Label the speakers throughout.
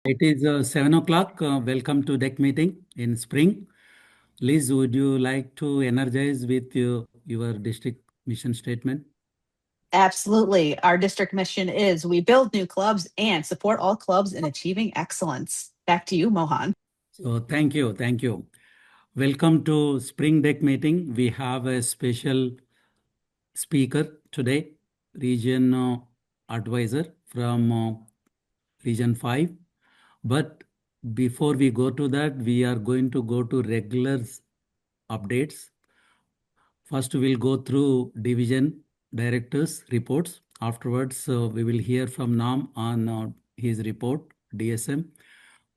Speaker 1: It is 7 o'clock. Welcome to deck meeting in spring. Liz, would you like to energize with your district mission statement?
Speaker 2: Absolutely. Our district mission is we build new clubs and support all clubs in achieving excellence. Back to you, Mohan.
Speaker 1: So thank you. Thank you. Welcome to spring deck meeting. We have a special speaker today, region advisor from region 5. But before we go to that, we are going to go to regular updates. First, we'll go through division directors' reports. Afterwards, we will hear from Nam on his report, DSM.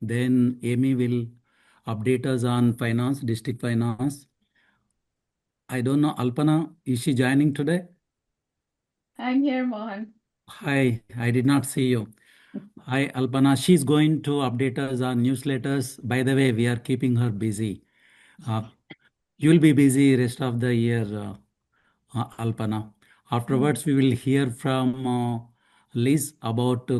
Speaker 1: Then Amy will update us on finance, district finance. I don't know, Alpana, is she joining today?
Speaker 3: I'm here, Mohan.
Speaker 1: Hi, I did not see you. Hi, Alpana. She's going to update us on newsletters. By the way, we are keeping her busy. Uh, you'll be busy rest of the year, Alpana. Afterwards, we will hear from Liz about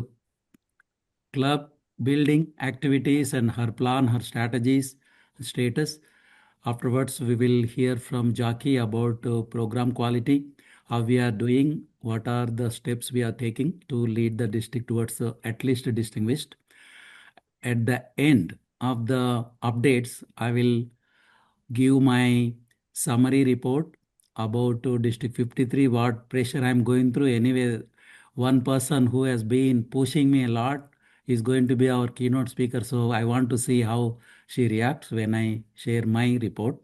Speaker 1: club building activities and her plan, her strategies, status. Afterwards, we will hear from Jackie about program quality, how we are doing, what are the steps we are taking to lead the district towards at least distinguished. At the end of the updates, I will give my summary report about District 53, what pressure I'm going through. Anyway, one person who has been pushing me a lot is going to be our keynote speaker. So I want to see how she reacts when I share my report.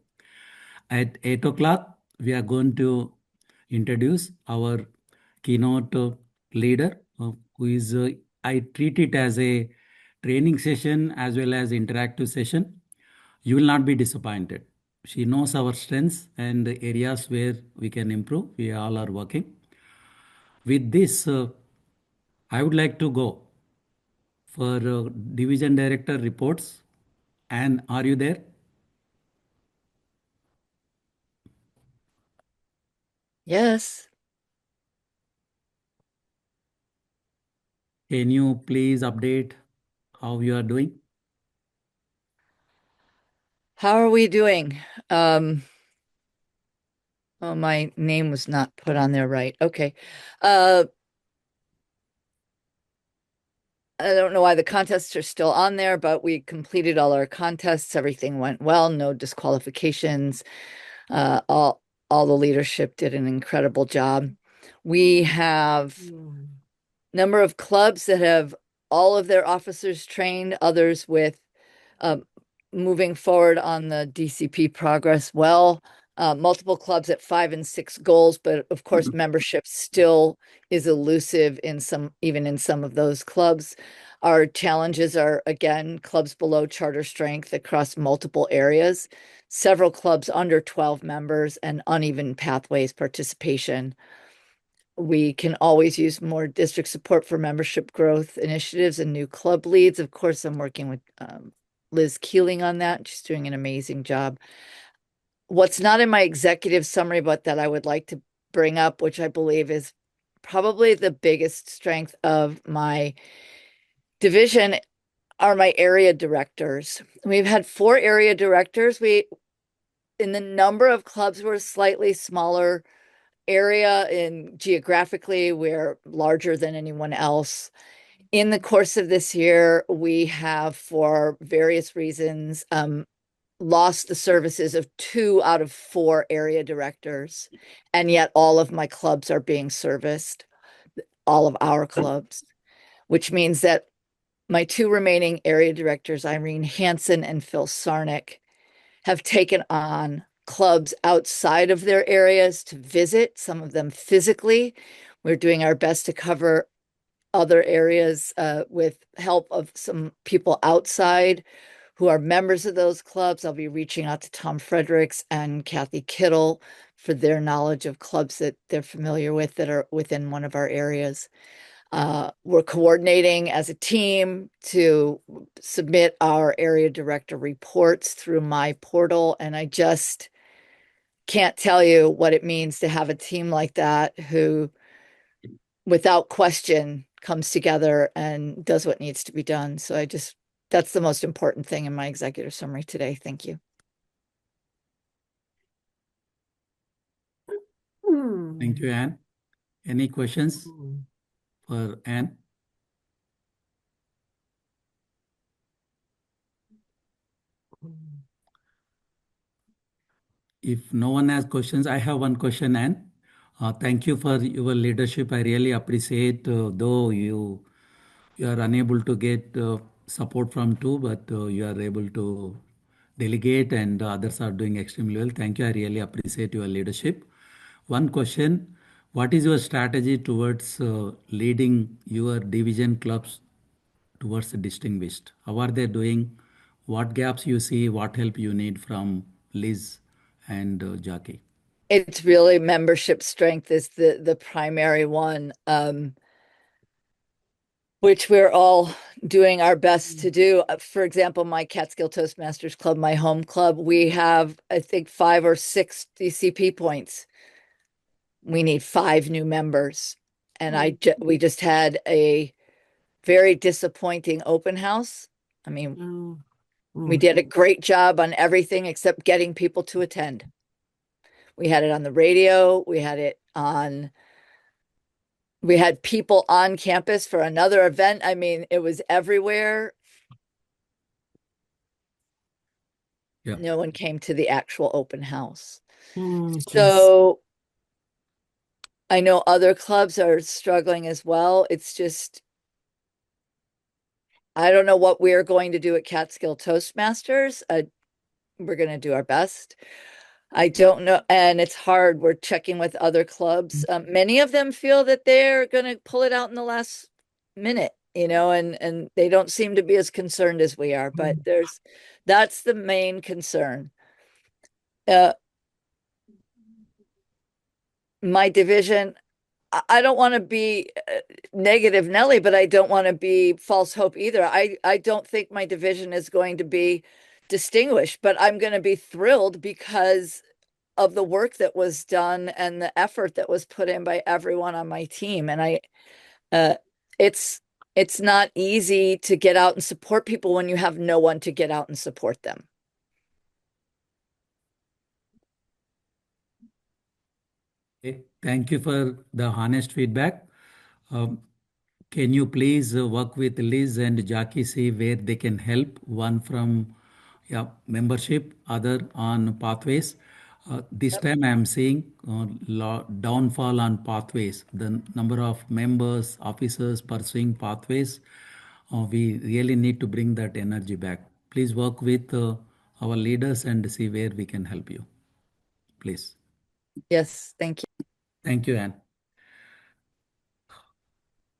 Speaker 1: At 8 o'clock, we are going to introduce our keynote leader, who is, I treat it as a training session as well as interactive session. You will not be disappointed. She knows our strengths and the areas where we can improve. We all are working. With this, I would like to go for division director reports. And are you there?
Speaker 4: Yes.
Speaker 1: Can you please update how you are doing?
Speaker 4: How are we doing? Oh, my name was not put on there right. Okay. I don't know why the contests are still on there, but we completed all our contests. Everything went well, no disqualifications. All the leadership did an incredible job. We have number of clubs that have all of their officers trained, others with moving forward on the DCP progress well. Multiple clubs at 5 and 6 goals, but of course, membership still is elusive even in some of those clubs. Our challenges are, again, clubs below charter strength across multiple areas, several clubs under 12 members, and uneven pathways participation. We can always use more district support for membership growth initiatives and new club leads. Of course, I'm working with Liz Keeling on that. She's doing an amazing job. What's not in my executive summary, but that I would like to bring up, which I believe is probably the biggest strength of my division, are my area directors. We've had 4 area directors. In the number of clubs, we're a slightly smaller area, and geographically, we're larger than anyone else. In the course of this year, we have, for various reasons, lost the services of 2 out of 4 area directors, and yet all of my clubs are being serviced, all of our clubs, which means that my 2 remaining area directors, Irene Hansen and Phil Sarnick, have taken on clubs outside of their areas to visit, some of them physically. We're doing our best to cover other areas with help of some people outside who are members of those clubs. I'll be reaching out to Tom Fredericks and Kathy Kittle for their knowledge of clubs that they're familiar with that are within one of our areas. We're coordinating as a team to submit our area director reports through my portal, and I just can't tell you what it means to have a team like that who, without question, comes together and does what needs to be done. So that's the most important thing in my executive summary today. Thank you.
Speaker 1: Thank you, Anne. Any questions for Anne? If no one has questions, I have one question, Anne. Thank you for your leadership. I really appreciate, though you are unable to get support from two, but you are able to delegate and others are doing extremely well. Thank you. I really appreciate your leadership. One question, what is your strategy towards leading your division clubs towards the distinguished? How are they doing? What gaps you see? What help you need from Liz and Jackie?
Speaker 4: It's really membership strength is the primary one, which we're all doing our best to do. For example, my Catskill Toastmasters Club, my home club, we have, I think, 5 or 6 DCP points. We need 5 new members. And we just had a very disappointing open house. I mean, we did a great job on everything except getting people to attend. We had it on the radio. We had people on campus for another event. I mean, it was everywhere.
Speaker 1: Yeah.
Speaker 4: No one came to the actual open house.
Speaker 5: Okay.
Speaker 4: So I know other clubs are struggling as well. It's just, I don't know what we're going to do at Catskill Toastmasters. We're going to do our best. I don't know. And it's hard. We're checking with other clubs. Many of them feel that they're going to pull it out in the last minute, and they don't seem to be as concerned as we are, but that's the main concern. My division, I don't want to be negative Nelly, but I don't want to be false hope either. I don't think my division is going to be distinguished, but I'm going to be thrilled because of the work that was done and the effort that was put in by everyone on my team. And it's not easy to get out and support people when you have no one to get out and support them.
Speaker 1: Okay. Thank you for the honest feedback. Can you please work with Liz and Jackie, see where they can help? One from membership, other on pathways. This time I am seeing downfall on pathways. The number of members, officers pursuing pathways. We really need to bring that energy back. Please work with our leaders and see where we can help you. Please.
Speaker 4: Yes, thank you.
Speaker 1: Thank you, Anne.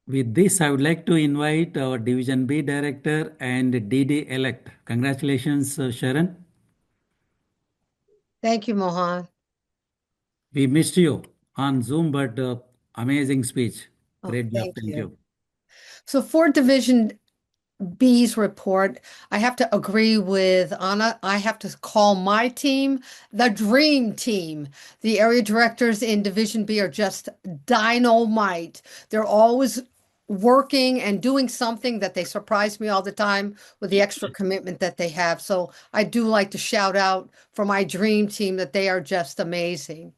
Speaker 1: With this, I would like to invite our Division B Director and DD-elect. Congratulations, Sharon.
Speaker 5: Thank you, Mohan.
Speaker 1: We missed you on Zoom, but amazing speech.
Speaker 5: Oh,
Speaker 1: Great job.
Speaker 5: thank
Speaker 1: Thank
Speaker 5: you.
Speaker 1: you.
Speaker 5: So for Division B's report, I have to agree with Anna. I have to call my team the dream team. The area directors in Division B are just dynamite. They're always working and doing something that they surprise me all the time with the extra commitment that they have. So I do like to shout out for my dream team that they are just amazing.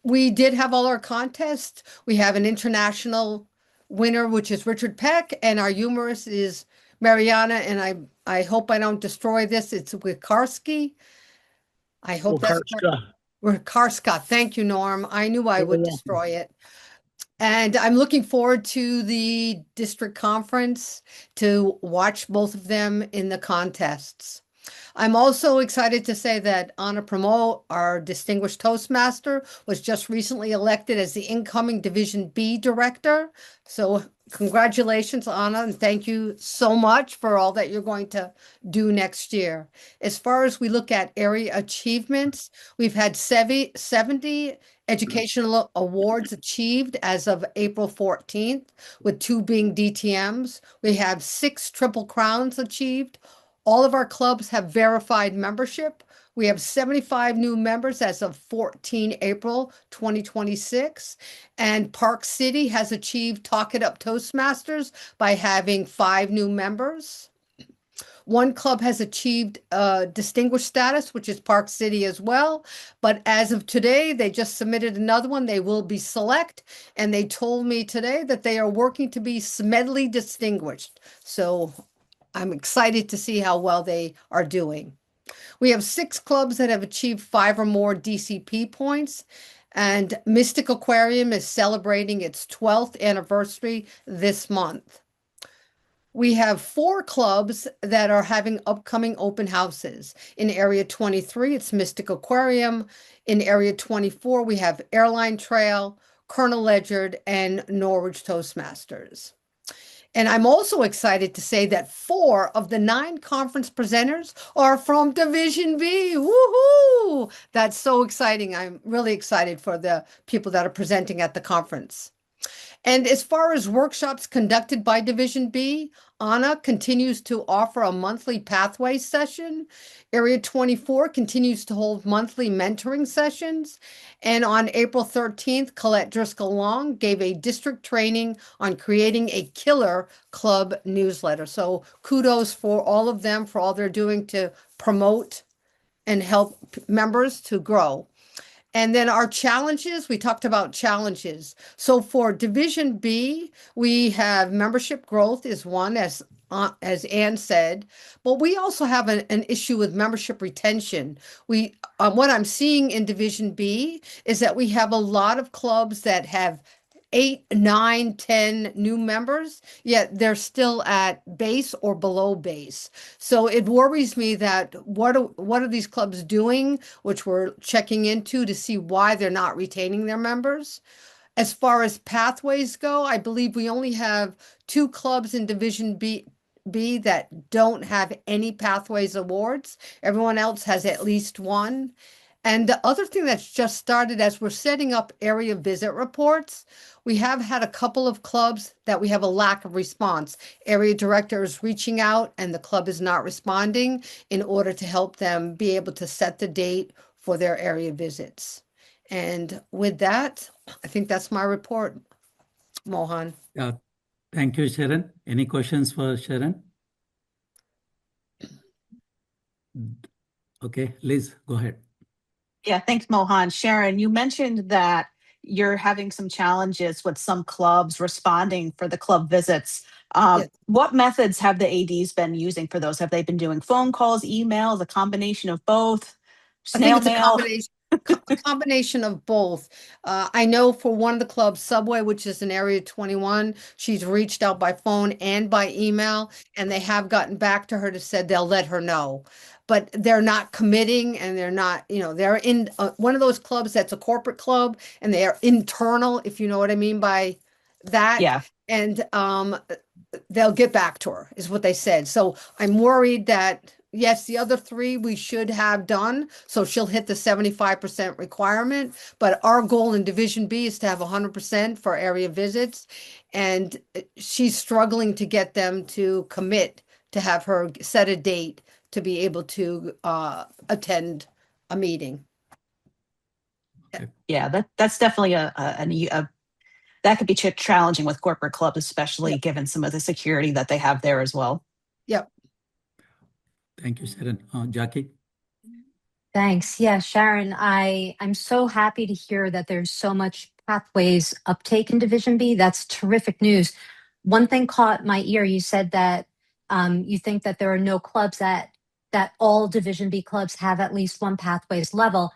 Speaker 5: We did have all our contests. We have an international winner, which is Richard Peck, and our humorist is Mariana. And I hope I don't destroy this. It's Wikarski. I hope that's Wikarska. Thank you, Norm. I knew I would destroy it. And I'm looking forward to the district conference to watch both of them in the contests. I'm also excited to say that Anna Pramo, our distinguished Toastmaster, was just recently elected as the incoming Division B director. So congratulations, Anna, and thank you so much for all that you're going to do next year. As far as we look at area achievements, we've had 70 educational awards achieved as of April 14th, with 2 being DTMs. We have 6 Triple Crowns achieved, All of our clubs have verified membership. We have 75 new members as of 14 April 2026. And Park City has achieved Talk It Up Toastmasters by having 5 new members. One club has achieved distinguished status, which is Park City as well. But as of today, they just submitted another one. They will be select. And they told me today that they are working to be Smedley distinguished. So I'm excited to see how well they are doing. We have 6 clubs that have achieved 5 or more DCP points. And Mystic Aquarium is celebrating its 12th anniversary this month. We have 4 clubs that are having upcoming open houses. In Area 23, it's Mystic Aquarium. In Area 24, we have Airline Trail, Colonel Ledyard, and Norwich Toastmasters. And I'm also excited to say that 4 of the 9 conference presenters are from Division B. Woohoo! That's so exciting. I'm really excited for the people that are presenting at the conference. And as far as workshops conducted by Division B, Anna continues to offer a monthly pathway session. Area 24 continues to hold monthly mentoring sessions. And on April 13th, Colette Driscoll Long gave a district training on creating a killer club newsletter. So kudos for all of them for all they're doing to promote and help members to grow. And then our challenges, we talked about challenges. So for Division B, we have membership growth is one, as Ann said, but we also have an issue with membership retention. What I'm seeing in Division B is that we have a lot of clubs that have 8, 9, 10 new members, yet they're still at base or below base. So it worries me that what are these clubs doing, which we're checking into to see why they're not retaining their members. As far as pathways go, I believe we only have 2 clubs in Division B that don't have any pathways awards. Everyone else has at least one. And the other thing that's just started as we're setting up area visit reports, we have had a couple of clubs that we have a lack of response. Area directors reaching out and the club is not responding in order to help them be able to set the date for their area visits. And with that, I think that's my report, Mohan.
Speaker 1: Thank you, Sharon. Any questions for Sharon? Okay, Liz, go ahead.
Speaker 2: Yeah, thanks, Mohan. Sharon, you mentioned that you're having some challenges with some clubs responding for the club visits.
Speaker 5: Yes.
Speaker 2: What methods have the ADs been using for those? Have they been doing phone calls, emails, a combination of both,
Speaker 5: I think
Speaker 2: snail
Speaker 5: it's a
Speaker 2: mail?
Speaker 5: combination of both. I know for one of the clubs, Subway, which is in Area 21, she's reached out by phone and by email, and they have gotten back to her to said they'll let her know. But they're not committing and they're not, they're in one of those clubs that's a corporate club and they are internal, if you know what I mean by that.
Speaker 2: Yeah.
Speaker 5: And they'll get back to her, is what they said. So I'm worried that, yes, the other 3 we should have done. So she'll hit the 75% requirement. But our goal in Division B is to have 100% for area visits. And she's struggling to get them to commit to have her set a date to be able to attend a meeting.
Speaker 2: Yeah, that's definitely a that could be challenging with corporate clubs, especially given some of the security that they have there as well.
Speaker 5: Yep.
Speaker 1: Thank you, Sharon. Jackie?
Speaker 6: Thanks. Yeah, Sharon, I'm so happy to hear that there's so much pathways uptake in Division B. That's terrific news. One thing caught my ear. You said that you think that there are no clubs that all Division B clubs have at least one pathways level.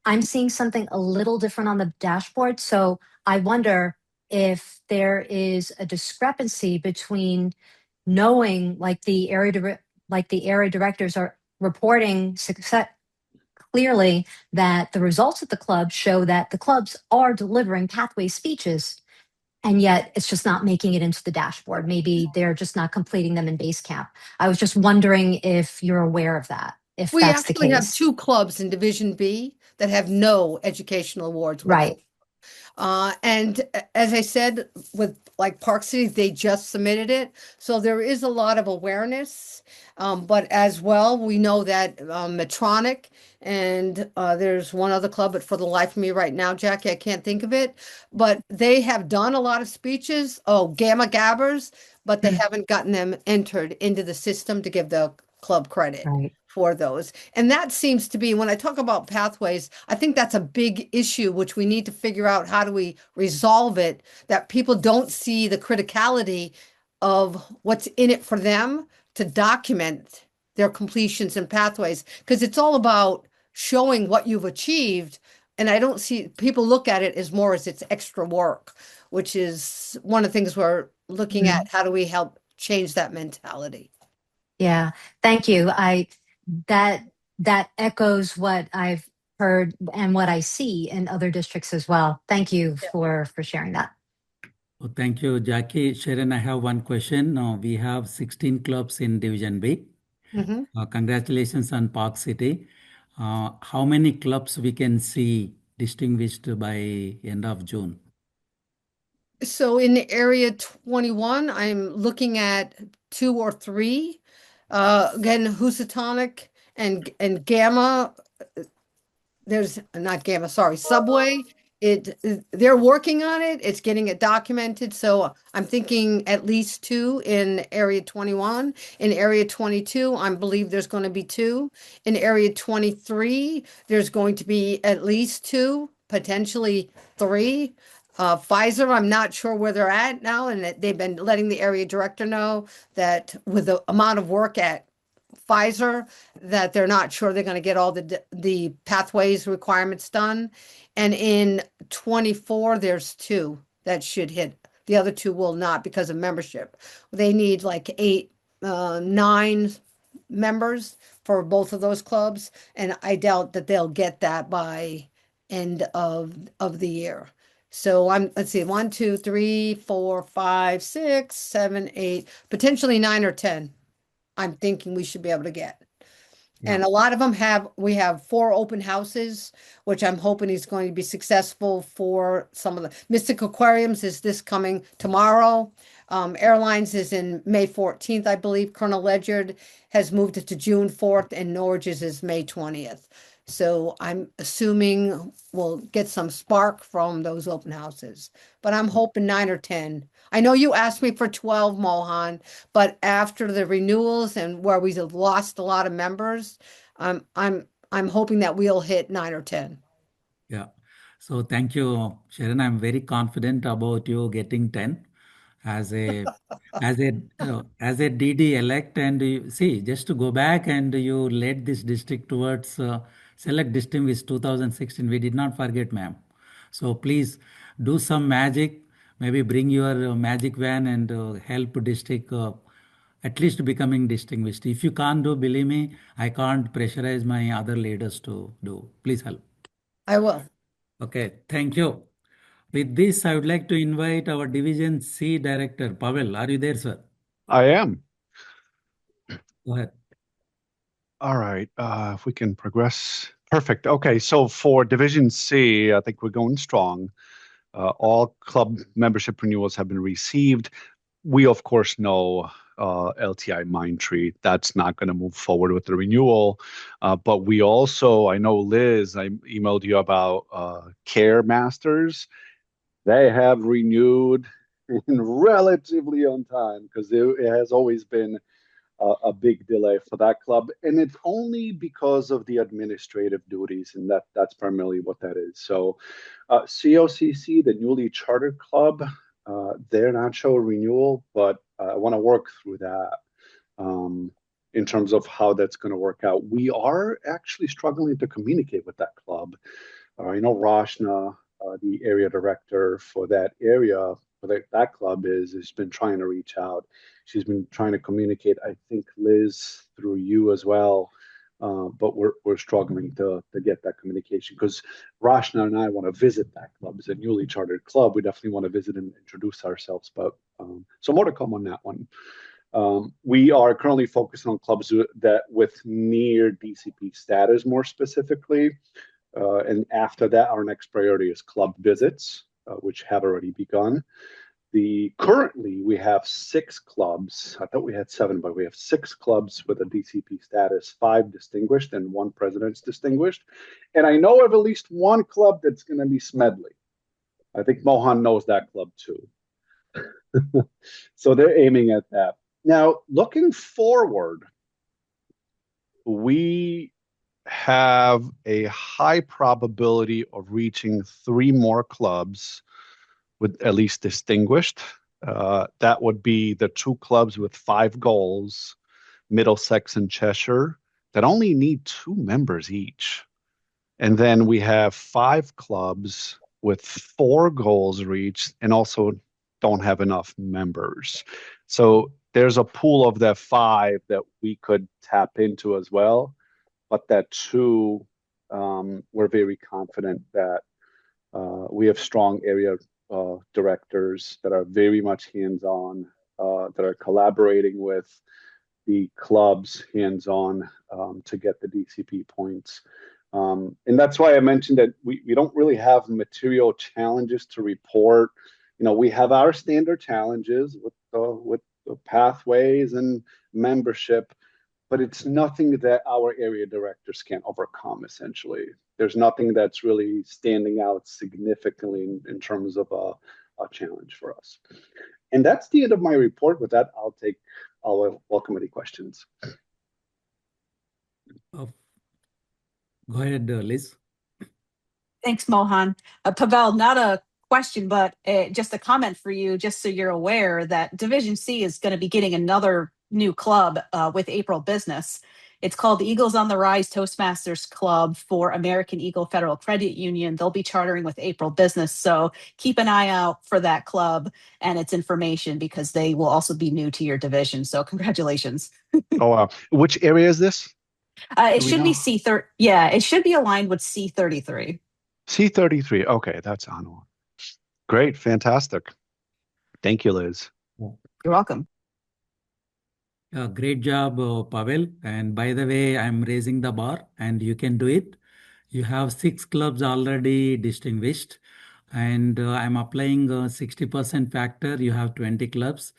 Speaker 6: I'm seeing something a little different on the dashboard. So I wonder if there is a discrepancy between knowing like the area directors are reporting success clearly that the results of the club show that the clubs are delivering pathway speeches, and yet it's just not making it into the dashboard. Maybe they're just not completing them in Basecamp. I was just wondering if you're aware of that, if
Speaker 5: We
Speaker 6: that's the
Speaker 5: actually have
Speaker 6: case.
Speaker 5: 2 clubs in Division B that have no educational awards.
Speaker 6: Right.
Speaker 5: And as I said, with like Park City, they just submitted it. So there is a lot of awareness. But as well, we know that Medtronic and there's one other club, but for the life of me right now, Jackie, I can't think of it. But they have done a lot of speeches. Oh, Gamma Gabbers, but they haven't gotten them entered into the system to give the club credit
Speaker 6: Right.
Speaker 5: for those. And that seems to be, when I talk about pathways, I think that's a big issue, which we need to figure out how do we resolve it, that people don't see the criticality of what's in it for them to document their completions and pathways, because it's all about showing what you've achieved. And I don't see people look at it as more as it's extra work, which is one of the things we're looking at. How do we help change that mentality?
Speaker 6: Yeah, thank you. That echoes what I've heard and what I see in other districts as well. Thank you for sharing that.
Speaker 1: Well, thank you, Jackie. Sharon, I have one question. We have 16 clubs in Division B.
Speaker 5: Mhm.
Speaker 1: Congratulations on Park City. How many clubs we can see distinguished by end of June?
Speaker 5: So in area 21, I'm looking at 2 or 3. Again, Housatonic and Gamma. There's not Gamma, sorry, Subway. They're working on it. It's getting it documented. So I'm thinking at least 2 in area 21. In area 22, I believe there's going to be 2. In area 23, there's going to be at least 2, potentially 3. Pfizer, I'm not sure where they're at now, and that they've been letting the area director know that with the amount of work at Pfizer, that they're not sure they're going to get all the pathways requirements done. And in 24, there's 2 that should hit. The other 2 will not because of membership. They need like 8, 9 members for both of those clubs, and I doubt that they'll get that by end of the year. So let's see, 1, 2, 3, 4, 5, 6, 7, 8, potentially 9 or 10. I'm thinking we should be able to get. And a lot of them we have 4 open houses, which I'm hoping he's going to be successful for some of the Mystic Aquariums is this coming tomorrow. Airlines is in May 14th, I believe. Colonel Ledyard has moved it to June 4th, and Norges is May 20th. So I'm assuming we'll get some spark from those open houses, but I'm hoping 9 or 10. I know you asked me for 12, Mohan, but after the renewals and where we have lost a lot of members, I'm hoping that we'll hit 9 or 10.
Speaker 1: Yeah. So thank you, Sharon. I'm very confident about you getting 10 as a as a DD elect, and you, see, just to go back, and you led this district towards select distinguished 2016. We did not forget, ma'am. So please do some magic. Maybe bring your magic van and help district at least becoming distinguished. If you can't do, believe me, I can't pressurize my other leaders to do. Please help.
Speaker 5: I will.
Speaker 1: Okay, thank you. With this, I would like to invite our Division C Director, Pavel. Are you there, sir?
Speaker 7: I am.
Speaker 1: Go ahead.
Speaker 7: All right. If we can progress. Perfect. Okay. So for Division C, I think we're going strong. All club membership renewals have been received. We, of course, know LTI Mindtree. That's not going to move forward with the renewal. But we also, I know, Liz, I emailed you about Care Masters. They have renewed in relatively on time because it has always been a big delay for that club, and it's only because of the administrative duties, and that's primarily what that is. So COCC, the newly chartered club, they're not showing renewal, but I want to work through that in terms of how that's going to work out. We are actually struggling to communicate with that club. I know Rashna, the area director for that area, for that club, has been trying to reach out. She's been trying to communicate, I think, Liz, through you as well. But we're struggling to get that communication because Rashna and I want to visit that club. It's a newly chartered club. We definitely want to visit and introduce ourselves. But so more to come on that one. We are currently focusing on clubs that with near DCP status, more specifically. And after that, our next priority is club visits, which have already begun. Currently, we have 6 clubs. I thought we had 7, but we have 6 clubs with a DCP status, 5 distinguished and 1 president's distinguished. And I know of at least one club that's going to be Smedley. I think Mohan knows that club too. So they're aiming at that. Now, looking forward, we have a high probability of reaching 3 more clubs with at least distinguished. That would be the 2 clubs with 5 goals, Middlesex and Cheshire, that only need 2 members each. And then we have 5 clubs with 4 goals reached and also don't have enough members. So there's a pool of that 5 that we could tap into as well. But that 2, we're very confident that we have strong area directors that are very much hands-on, that are collaborating with the clubs hands-on to get the DCP points. And that's why I mentioned that we don't really have material challenges to report. We have our standard challenges with the pathways and membership, but it's nothing that our area directors can't overcome, essentially. There's nothing that's really standing out significantly in terms of a challenge for us. And that's the end of my report. With that, I'll welcome any questions.
Speaker 1: Go ahead, Liz.
Speaker 2: Thanks, Mohan. Pavel, not a question, but just a comment for you, just so you're aware that Division C is going to be getting another new club with April Business. It's called the Eagles on the Rise Toastmasters Club for American Eagle Federal Credit Union. They'll be chartering with April Business. So keep an eye out for that club and its information, because they will also be new to your division. So congratulations.
Speaker 7: Oh, wow. Which area is this?
Speaker 2: It should be C30. Yeah, it should be aligned with C33.
Speaker 7: C33. Okay, that's on. Great, fantastic. Thank you, Liz.
Speaker 2: You're welcome.
Speaker 1: Great job, Pavel. And by the way, I'm raising the bar and you can do it. You have 6 clubs already distinguished, and I'm applying a 60% factor. You have 20 clubs.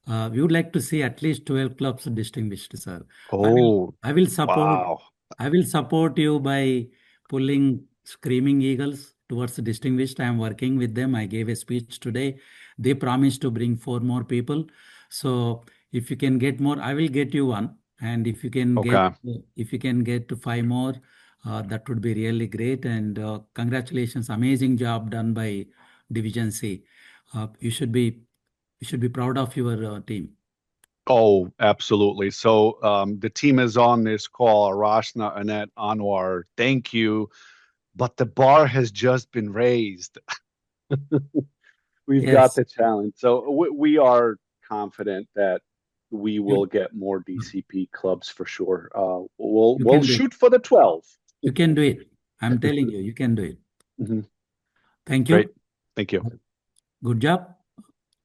Speaker 1: We would like to see at least 12 clubs distinguished, sir.
Speaker 7: Oh,
Speaker 1: I will support.
Speaker 7: wow.
Speaker 1: I will support you by pulling Screaming Eagles towards distinguished. I am working with them. I gave a speech today. They promised to bring 4 more people. So if you can get more, I will get you 1. And if you can get to 5 more, that would be really great. And congratulations, amazing job done by Division C. You should be proud of your team.
Speaker 7: Oh, absolutely. So the team is on this call, Rashna, Annette, Anwar. Thank you. But the bar has just been raised. We've got the challenge. So we are confident that we will get more DCP clubs for sure. We'll shoot for the 12.
Speaker 1: You can do it. I'm telling you, you can do it.
Speaker 7: Mm-hmm.
Speaker 1: Thank you.
Speaker 7: Great. Thank you.
Speaker 1: Good job.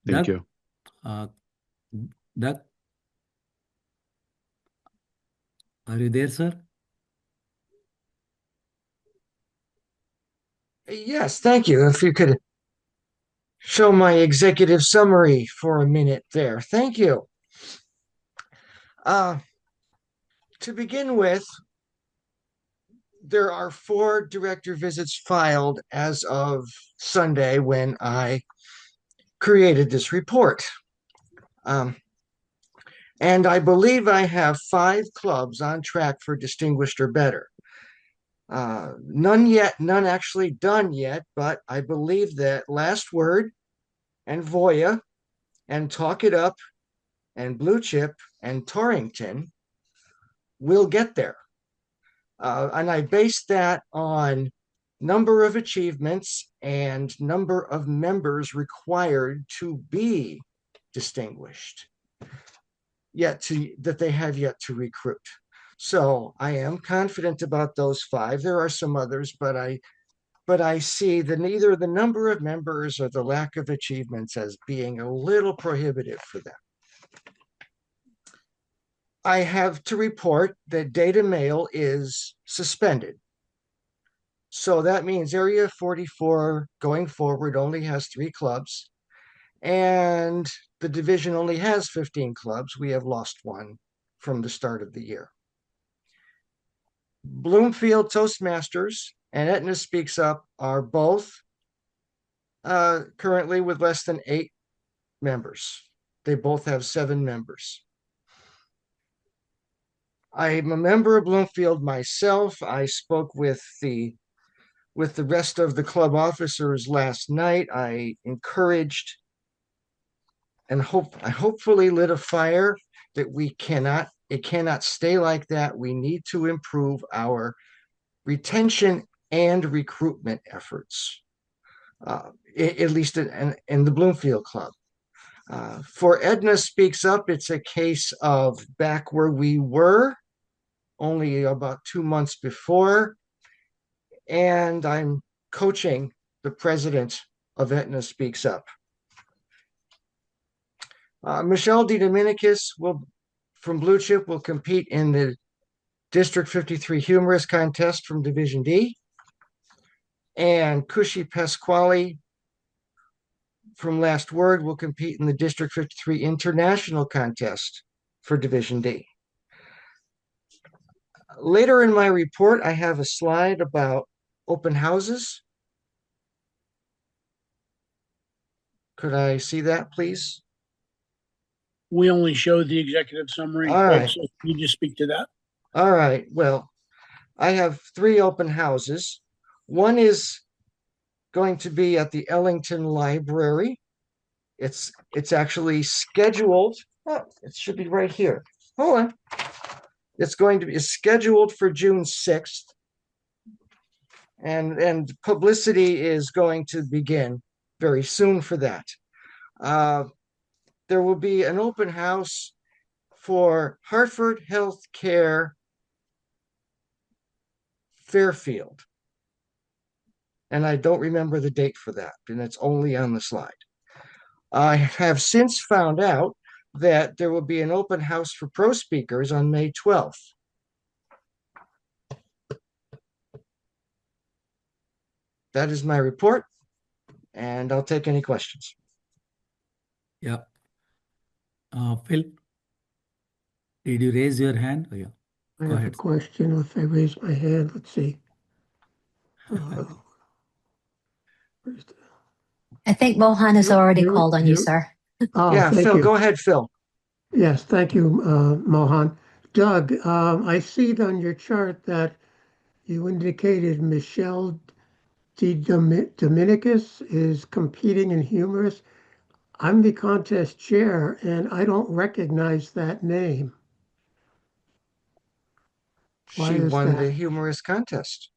Speaker 7: Thank
Speaker 1: Doug?
Speaker 7: you.
Speaker 1: Doug? Are you there, sir?
Speaker 8: Yes, thank you. If you could show my executive summary for a minute there. Thank you. To begin with, there are 4 director visits filed as of Sunday when I created this report. And I believe I have 5 clubs on track for distinguished or better. None actually done yet, but I believe that Last Word and Voya and Talk It Up and Blue Chip and Torrington will get there. And I base that on number of achievements and number of members required to be distinguished, that they have yet to recruit. So I am confident about those 5. There are some others, but I see that neither the number of members or the lack of achievements as being a little prohibitive for them. I have to report that data mail is suspended. So that means Area 44 going forward only has 3 clubs, and the division only has 15 clubs. We have lost one from the start of the year. Bloomfield Toastmasters and Etna Speaks Up are both currently with less than 8 members. They both have 7 members. I'm a member of Bloomfield myself. I spoke with the rest of the club officers last night. I encouraged and I hopefully lit a fire that it cannot stay like that. We need to improve our retention and recruitment efforts, at least in the Bloomfield Club. For Edna Speaks Up, it's a case of back where we were only about 2 months before, and I'm coaching the president of Etna Speaks Up. Michelle DeDominicus from Blue Chip will compete in the District 53 Humorous Contest from Division D. And Kushi Pasquale from Last Word will compete in the District 53 International Contest for Division D. Later in my report, I have a slide about open houses. Could I see that, please?
Speaker 9: We only show the executive summary.
Speaker 8: All right.
Speaker 9: So you just speak to that.
Speaker 8: All right. Well, I have 3 open houses. One is going to be at the Ellington Library. It's actually scheduled. Oh, it should be right here. Hold on. It's scheduled for June 6th. And publicity is going to begin very soon for that. There will be an open house for Hartford Healthcare Fairfield. And I don't remember the date for that, and it's only on the slide. I have since found out that there will be an open house for pro speakers on May 12th. That is my report, and I'll take any questions.
Speaker 1: Yeah. Phil, did you raise your hand? Oh, yeah.
Speaker 10: I
Speaker 1: Go
Speaker 10: have
Speaker 1: ahead.
Speaker 10: a question. If I raise my hand, let's see. Where's the-
Speaker 6: I think Mohan has already called on you, sir.
Speaker 10: Oh,
Speaker 8: Yeah,
Speaker 10: thank
Speaker 8: Phil,
Speaker 10: you.
Speaker 8: go ahead, Phil.
Speaker 10: Yes, thank you, Mohan. Doug, I see on your chart that you indicated Michelle Dominicus is competing in humorous. I'm the contest chair, and I don't recognize that name. Why
Speaker 8: She
Speaker 10: is
Speaker 8: won
Speaker 10: that?
Speaker 8: the humorous contest.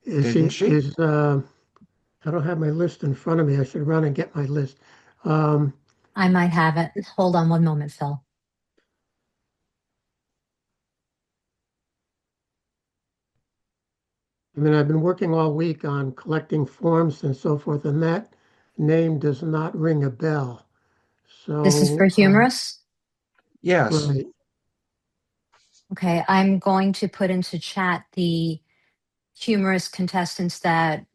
Speaker 10: Is
Speaker 8: Didn't
Speaker 10: she?
Speaker 8: she?
Speaker 10: I don't have my list in front of me. I should run and get my list.
Speaker 6: I might have it. Hold on one moment, Phil.
Speaker 10: I mean, I've been working all week on collecting forms and so forth, and that name does not ring a bell. So
Speaker 6: This is for humorous.
Speaker 8: Yes.
Speaker 10: right.
Speaker 6: Okay, I'm going to put into chat the humorous contestants that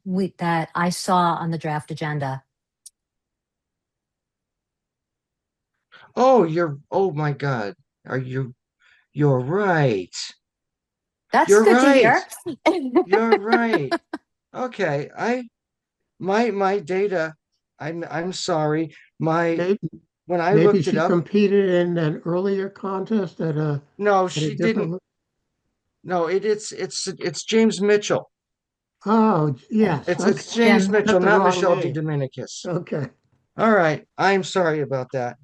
Speaker 6: I saw on the draft agenda.
Speaker 8: Oh my God. You're right.
Speaker 6: That's
Speaker 8: You're
Speaker 6: good to
Speaker 8: right.
Speaker 6: hear.
Speaker 8: You're right. Okay. My data, I'm sorry. When I
Speaker 10: Maybe
Speaker 8: looked it
Speaker 10: she
Speaker 8: up,
Speaker 10: competed in an earlier contest at a
Speaker 8: no,
Speaker 10: at a
Speaker 8: she
Speaker 10: different.
Speaker 8: didn't. No, it's James Mitchell.
Speaker 10: Oh, yes.
Speaker 8: It's
Speaker 10: Okay.
Speaker 8: James
Speaker 6: Jim.
Speaker 8: Mitchell,
Speaker 10: Got the
Speaker 8: not
Speaker 10: wrong
Speaker 8: Michelle
Speaker 10: name.
Speaker 8: DeDominicus.
Speaker 10: Okay.
Speaker 8: All right. I'm sorry about that.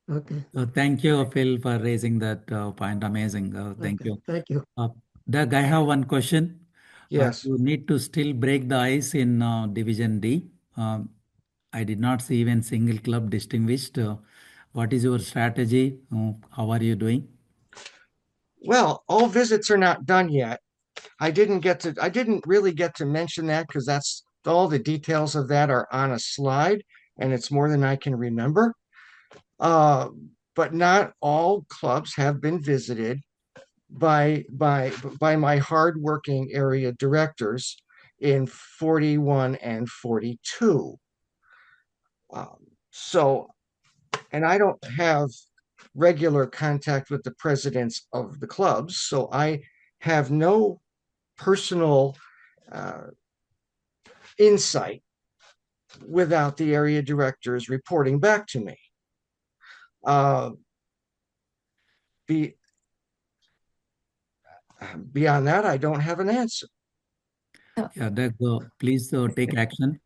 Speaker 10: Okay.
Speaker 1: Thank you, Phil, for raising that point. Amazing. Thank
Speaker 10: Okay.
Speaker 1: you.
Speaker 10: Thank you.
Speaker 1: Doug, I have one question.
Speaker 8: Yes.
Speaker 1: You need to still break the ice in Division D. I did not see even single club distinguished. What is your strategy? How are you doing?
Speaker 8: Well, all visits are not done yet. I didn't really get to mention that because that's all the details of that are on a slide, and it's more than I can remember. But not all clubs have been visited by my hardworking area directors in 41 and 42. So, and I don't have regular contact with the presidents of the clubs, so I have no personal insight without the area directors reporting back to me. Beyond that, I don't have an answer.
Speaker 1: Yeah, Doug, please take action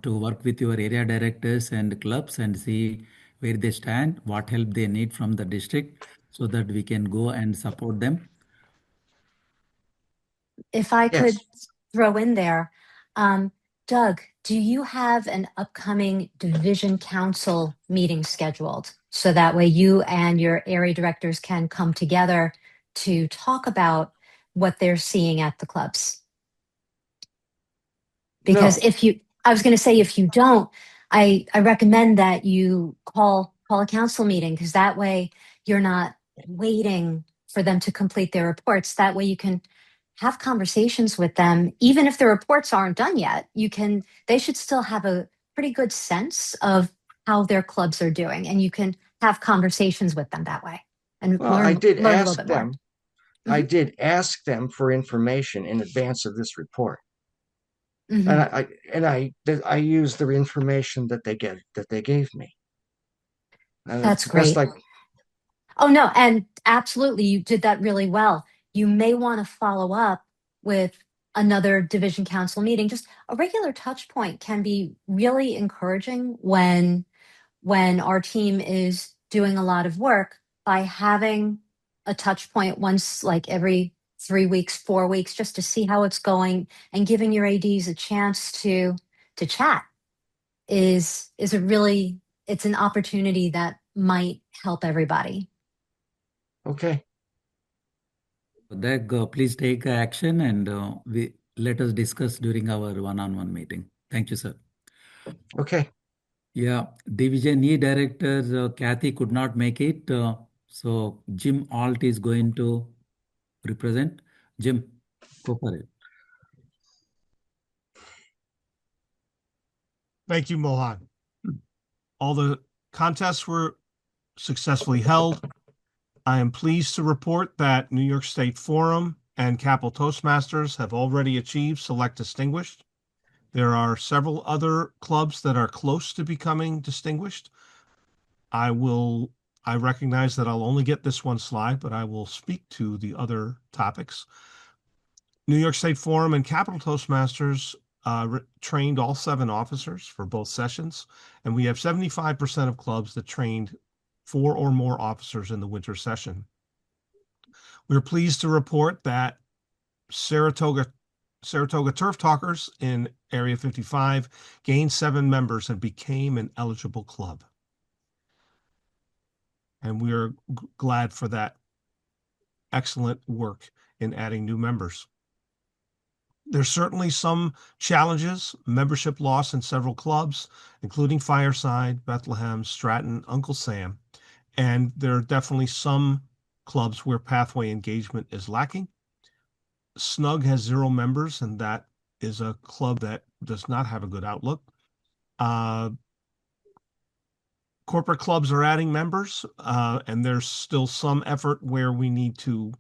Speaker 1: to work with your area directors and clubs and see where they stand, what help they need from the district, so that we can go and support them.
Speaker 6: If I could
Speaker 8: Yes.
Speaker 6: throw in there, Doug, do you have an upcoming division council meeting scheduled? So that way you and your area directors can come together to talk about what they're seeing at the clubs. Because
Speaker 8: No.
Speaker 6: I was going to say, if you don't, I recommend that you call a council meeting, because that way you're not waiting for them to complete their reports. That way you can have conversations with them. Even if the reports aren't done yet, they should still have a pretty good sense of how their clubs are doing, and you can have conversations with them that way and
Speaker 8: Well, I did
Speaker 6: learn a little
Speaker 8: ask
Speaker 6: bit more.
Speaker 8: them. I did ask them for information in advance of this report.
Speaker 6: Mhm.
Speaker 8: And I used the information that they gave me. And
Speaker 6: That's
Speaker 8: it's the best
Speaker 6: great.
Speaker 8: I.
Speaker 6: Oh, no, and absolutely, you did that really well. You may want to follow up with another division council meeting. Just a regular touch point can be really encouraging when our team is doing a lot of work, by having a touch point once, like every 3 weeks, 4 weeks, just to see how it's going, and giving your ADs a chance to chat is it's an opportunity that might help everybody.
Speaker 8: Okay.
Speaker 1: Doug, please take action and let us discuss during our one-on-one meeting. Thank you, sir.
Speaker 8: Okay.
Speaker 1: Yeah, Division E Director Kathy could not make it, so Jim Alt is going to represent. Jim, go for it.
Speaker 11: Thank you, Mohan. All the contests were successfully held. I am pleased to report that New York State Forum and Capital Toastmasters have already achieved Select Distinguished. There are several other clubs that are close to becoming distinguished. I recognize that I'll only get this one slide, but I will speak to the other topics. New York State Forum and Capital Toastmasters trained all 7 officers for both sessions, and we have 75% of clubs that trained 4 or more officers in the winter session. We're pleased to report that Saratoga Turf Talkers in Area 55 gained 7 members and became an eligible club. And we are glad for that excellent work in adding new members. There's certainly some challenges, membership loss in several clubs, including Fireside, Bethlehem, Stratton, Uncle Sam, and there are definitely some clubs where pathway engagement is lacking. Snug has 0 members, and that is a club that does not have a good outlook. Corporate clubs are adding members, and there's still some effort where we need to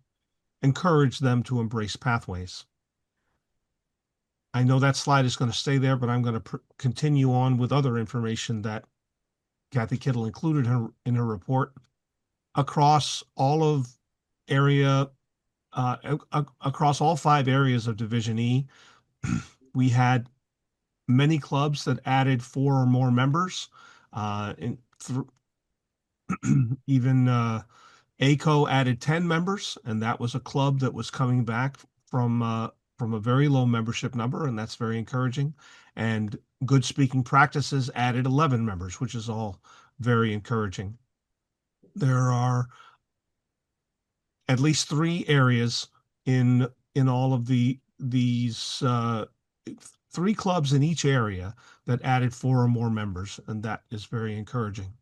Speaker 11: encourage them to embrace pathways. I know that slide is going to stay there, but I'm going to continue on with other information that Kathy Kittle included in her report. Across all of across all 5 areas of Division E, we had many clubs that added 4 or more members. Even ACO added 10 members, and that was a club that was coming back from a very low membership number, and that's very encouraging. And Good Speaking Practices added 11 members, which is all very encouraging. There are at least 3 areas in all of these 3 clubs in each area that added 4 or more members, and that is very encouraging.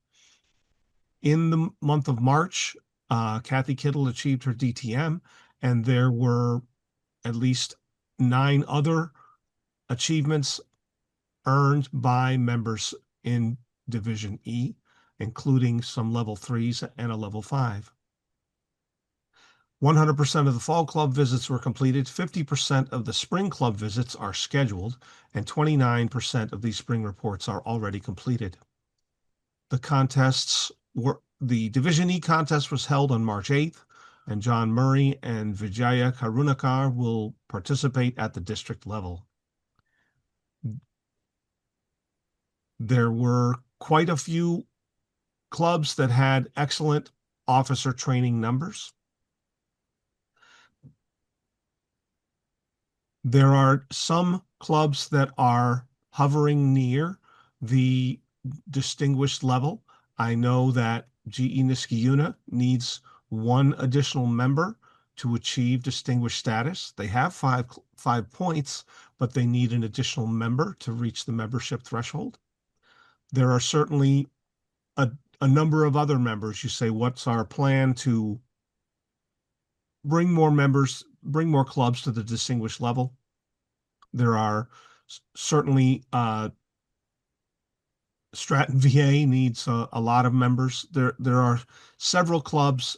Speaker 11: In the month of March, Kathy Kittle achieved her DTM, and there were at least 9 other achievements earned by members in Division E, including some level 3s and a level 5. 100% of the fall club visits were completed, 50% of the spring club visits are scheduled, and 29% of these spring reports are already completed. The Division E contest was held on March 8th, and John Murray and Vijaya Karunakar will participate at the district level. There were quite a few clubs that had excellent officer training numbers. There are some clubs that are hovering near the distinguished level. I know that GE Niskayuna needs 1 additional member to achieve distinguished status. They have five points, but they need an additional member to reach the membership threshold. There are certainly a number of other members. You say, what's our plan to bring more members, bring more clubs to the distinguished level? There are certainly Stratton VA needs a lot of members. There are several clubs,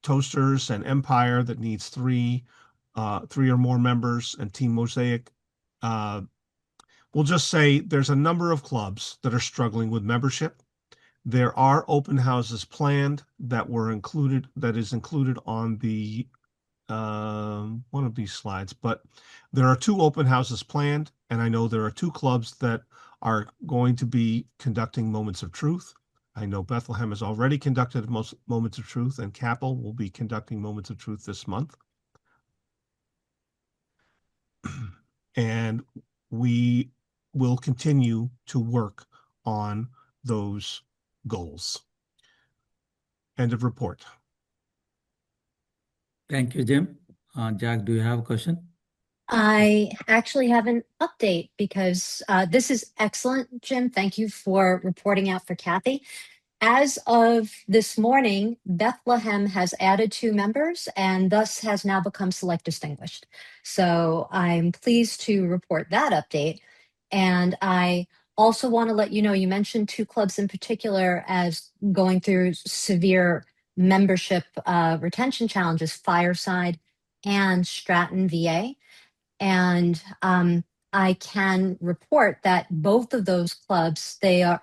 Speaker 11: Toasters and Empire, that needs 3 or more members, and Team Mosaic. We'll just say there's a number of clubs that are struggling with membership. There are open houses planned that is included on the one of these slides, but there are 2 open houses planned, and I know there are 2 clubs that are going to be conducting Moments of Truth. I know Bethlehem has already conducted Moments of Truth, and Capel will be conducting Moments of Truth this month. And we will continue to work on those goals. End of report.
Speaker 1: Thank you, Jim. Jack, do you have a question?
Speaker 6: I actually have an update because this is excellent, Jim. Thank you for reporting out for Kathy. As of this morning, Bethlehem has added 2 members and thus has now become select distinguished. So I'm pleased to report that update. And I also want to let you know, you mentioned 2 clubs in particular as going through severe membership retention challenges, Fireside and Stratton VA. And I can report that both of those clubs, the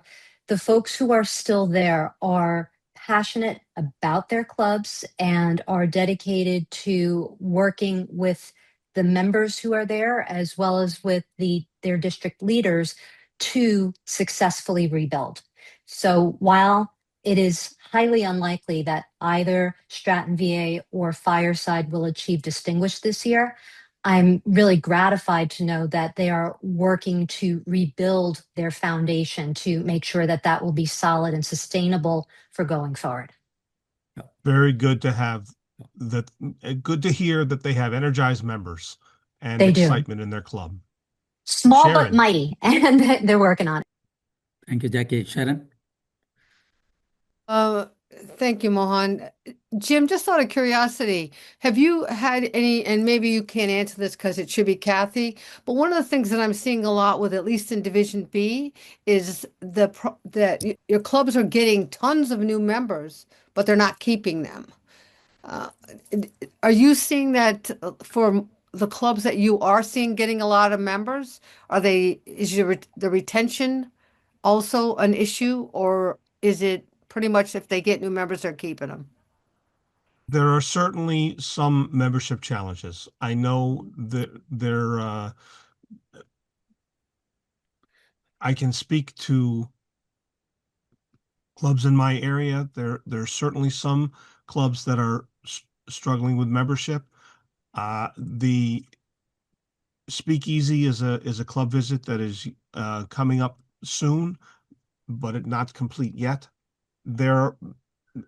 Speaker 6: folks who are still there are passionate about their clubs and are dedicated to working with the members who are there, as well as with their district leaders to successfully rebuild. So while it is highly unlikely that either Stratton VA or Fireside will achieve distinguished this year, I'm really gratified to know that they are working to rebuild their foundation to make sure that that will be solid and sustainable for going forward.
Speaker 11: Very good to have that. Good to hear that they have energized members and
Speaker 6: They do.
Speaker 11: excitement in their club.
Speaker 6: Small but
Speaker 11: Sharon.
Speaker 6: mighty, and they're working on it.
Speaker 1: Thank you, Jackie. Sharon?
Speaker 5: Thank you, Mohan. Jim, just out of curiosity, have you had any, and maybe you can't answer this because it should be Kathy, but one of the things that I'm seeing a lot with, at least in Division B, is that your clubs are getting tons of new members, but they're not keeping them. Are you seeing that for the clubs that you are seeing getting a lot of members? Is the retention also an issue, or is it pretty much if they get new members, they're keeping them?
Speaker 11: There are certainly some membership challenges. I know that I can speak to clubs in my area. There's certainly some clubs that are struggling with membership. The Speakeasy is a club visit that is coming up soon, but not complete yet.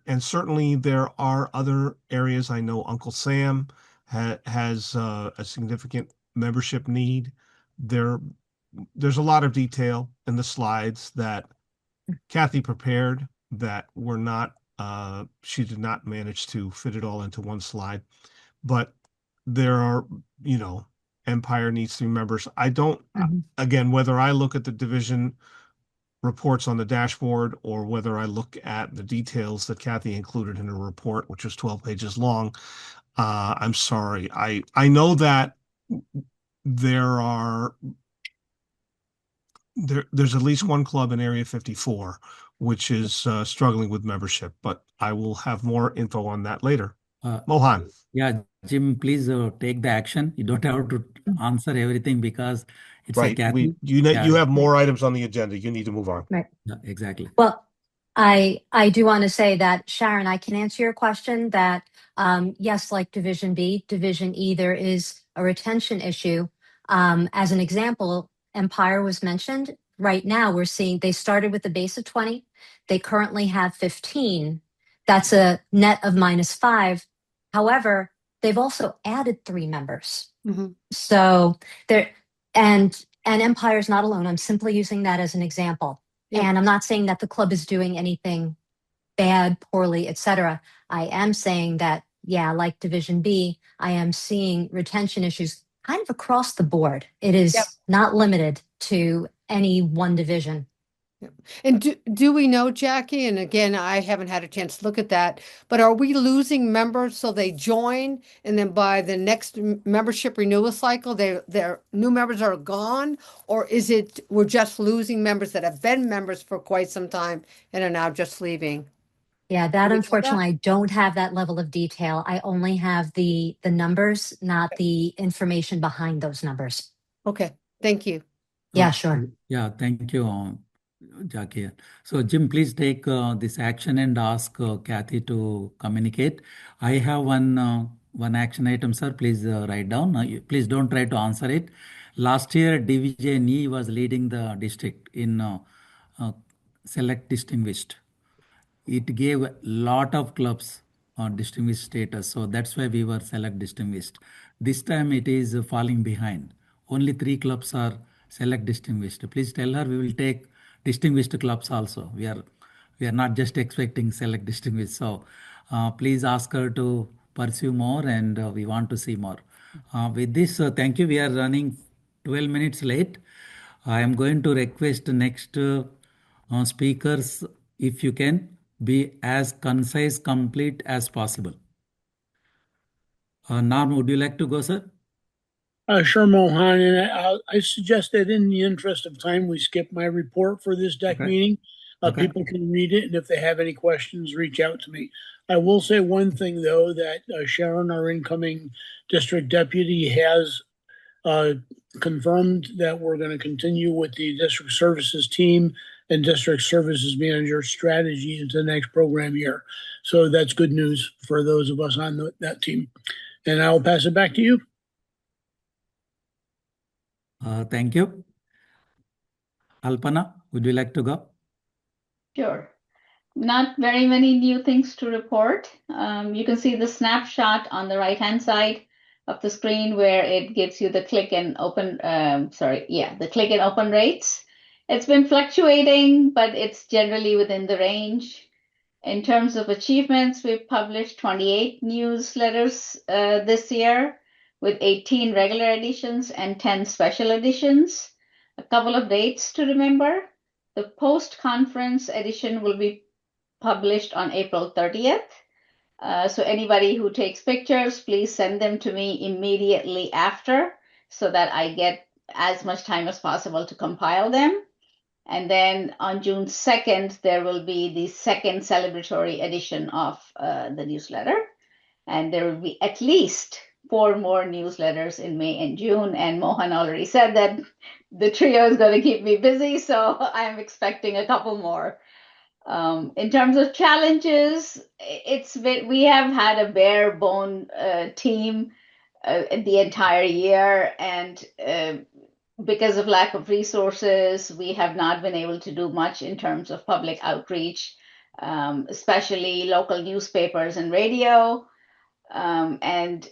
Speaker 11: And certainly there are other areas. I know Uncle Sam has a significant membership need. There's a lot of detail in the slides that Kathy prepared that were not She did not manage to fit it all into one slide, but there are, Empire needs 3 members. I don't, again, whether I look at the division reports on the dashboard or whether I look at the details that Kathy included in her report, which was 12 pages long, I'm sorry. I know that there's at least one club in Area 54 which is struggling with membership, but I will have more info on that later. Mohan.
Speaker 1: Yeah, Jim, please take the action. You don't have to answer everything because it's a
Speaker 11: Right.
Speaker 1: Kathy.
Speaker 11: You have more items on the agenda. You need to move on.
Speaker 6: Right.
Speaker 1: Yeah, exactly.
Speaker 6: Well, I do want to say that, Sharon, I can answer your question that yes, like Division B, Division E, there is a retention issue. As an example, Empire was mentioned. Right now, we're seeing they started with a base of 20. They currently have 15. That's a net of -5. However, they've also added 3 members. So there, and Empire's not alone. I'm simply using that as an example. And I'm not saying that the club is doing anything bad, poorly, etc. I am saying that, yeah, like Division B, I am seeing retention issues kind of across the board. It is not limited to any one division.
Speaker 5: And do we know, Jackie, and again, I haven't had a chance to look at that, but are we losing members so they join and then by the next membership renewal cycle, their new members are gone? Or is it we're just losing members that have been members for quite some time and are now just leaving?
Speaker 6: Yeah, that unfortunately, I don't have that level of detail. I only have the numbers, not the information behind those numbers.
Speaker 5: Okay, thank you.
Speaker 6: Yeah, sure.
Speaker 1: Yeah, thank you, Jackie. So, Jim, please take this action and ask Kathy to communicate. I have one action item, sir. Please write down. Please don't try to answer it. Last year, Division E was leading the district in select distinguished. It gave a lot of clubs distinguished status, so that's why we were select distinguished. This time it is falling behind. Only 3 clubs are select distinguished. Please tell her we will take distinguished clubs also. We are not just expecting select distinguished. So please ask her to pursue more, and we want to see more. With this, thank you. We are running 12 minutes late. I am going to request next speakers, if you can, be as concise, complete as possible. Norm, would you like to go, sir?
Speaker 9: Sure, Mohan, and I suggest that in the interest of time, we skip my report for this deck meeting. People can read it, and if they have any questions, reach out to me. I will say one thing, though, that Sharon, our incoming district deputy, has confirmed that we're going to continue with the district services team and district services manager strategy into the next program year. So that's good news for those of us on that team. And I'll pass it back to you.
Speaker 1: Thank you. Alpana, would you like to go?
Speaker 3: Sure. Not very many new things to report. You can see the snapshot on the right-hand side of the screen where it gives you the click and open, the click and open rates. It's been fluctuating, but it's generally within the range. In terms of achievements, we've published 28 newsletters this year with 18 regular editions and 10 special editions. A couple of dates to remember. The post-conference edition will be published on April 30th. So anybody who takes pictures, please send them to me immediately after so that I get as much time as possible to compile them. And then on June 2nd, there will be the second celebratory edition of the newsletter. And there will be at least 4 more newsletters in May and June. And Mohan already said that the trio is going to keep me busy, so I'm expecting a couple more. In terms of challenges, we have had a bare bone team the entire year, and because of lack of resources, we have not been able to do much in terms of public outreach, especially local newspapers and radio. And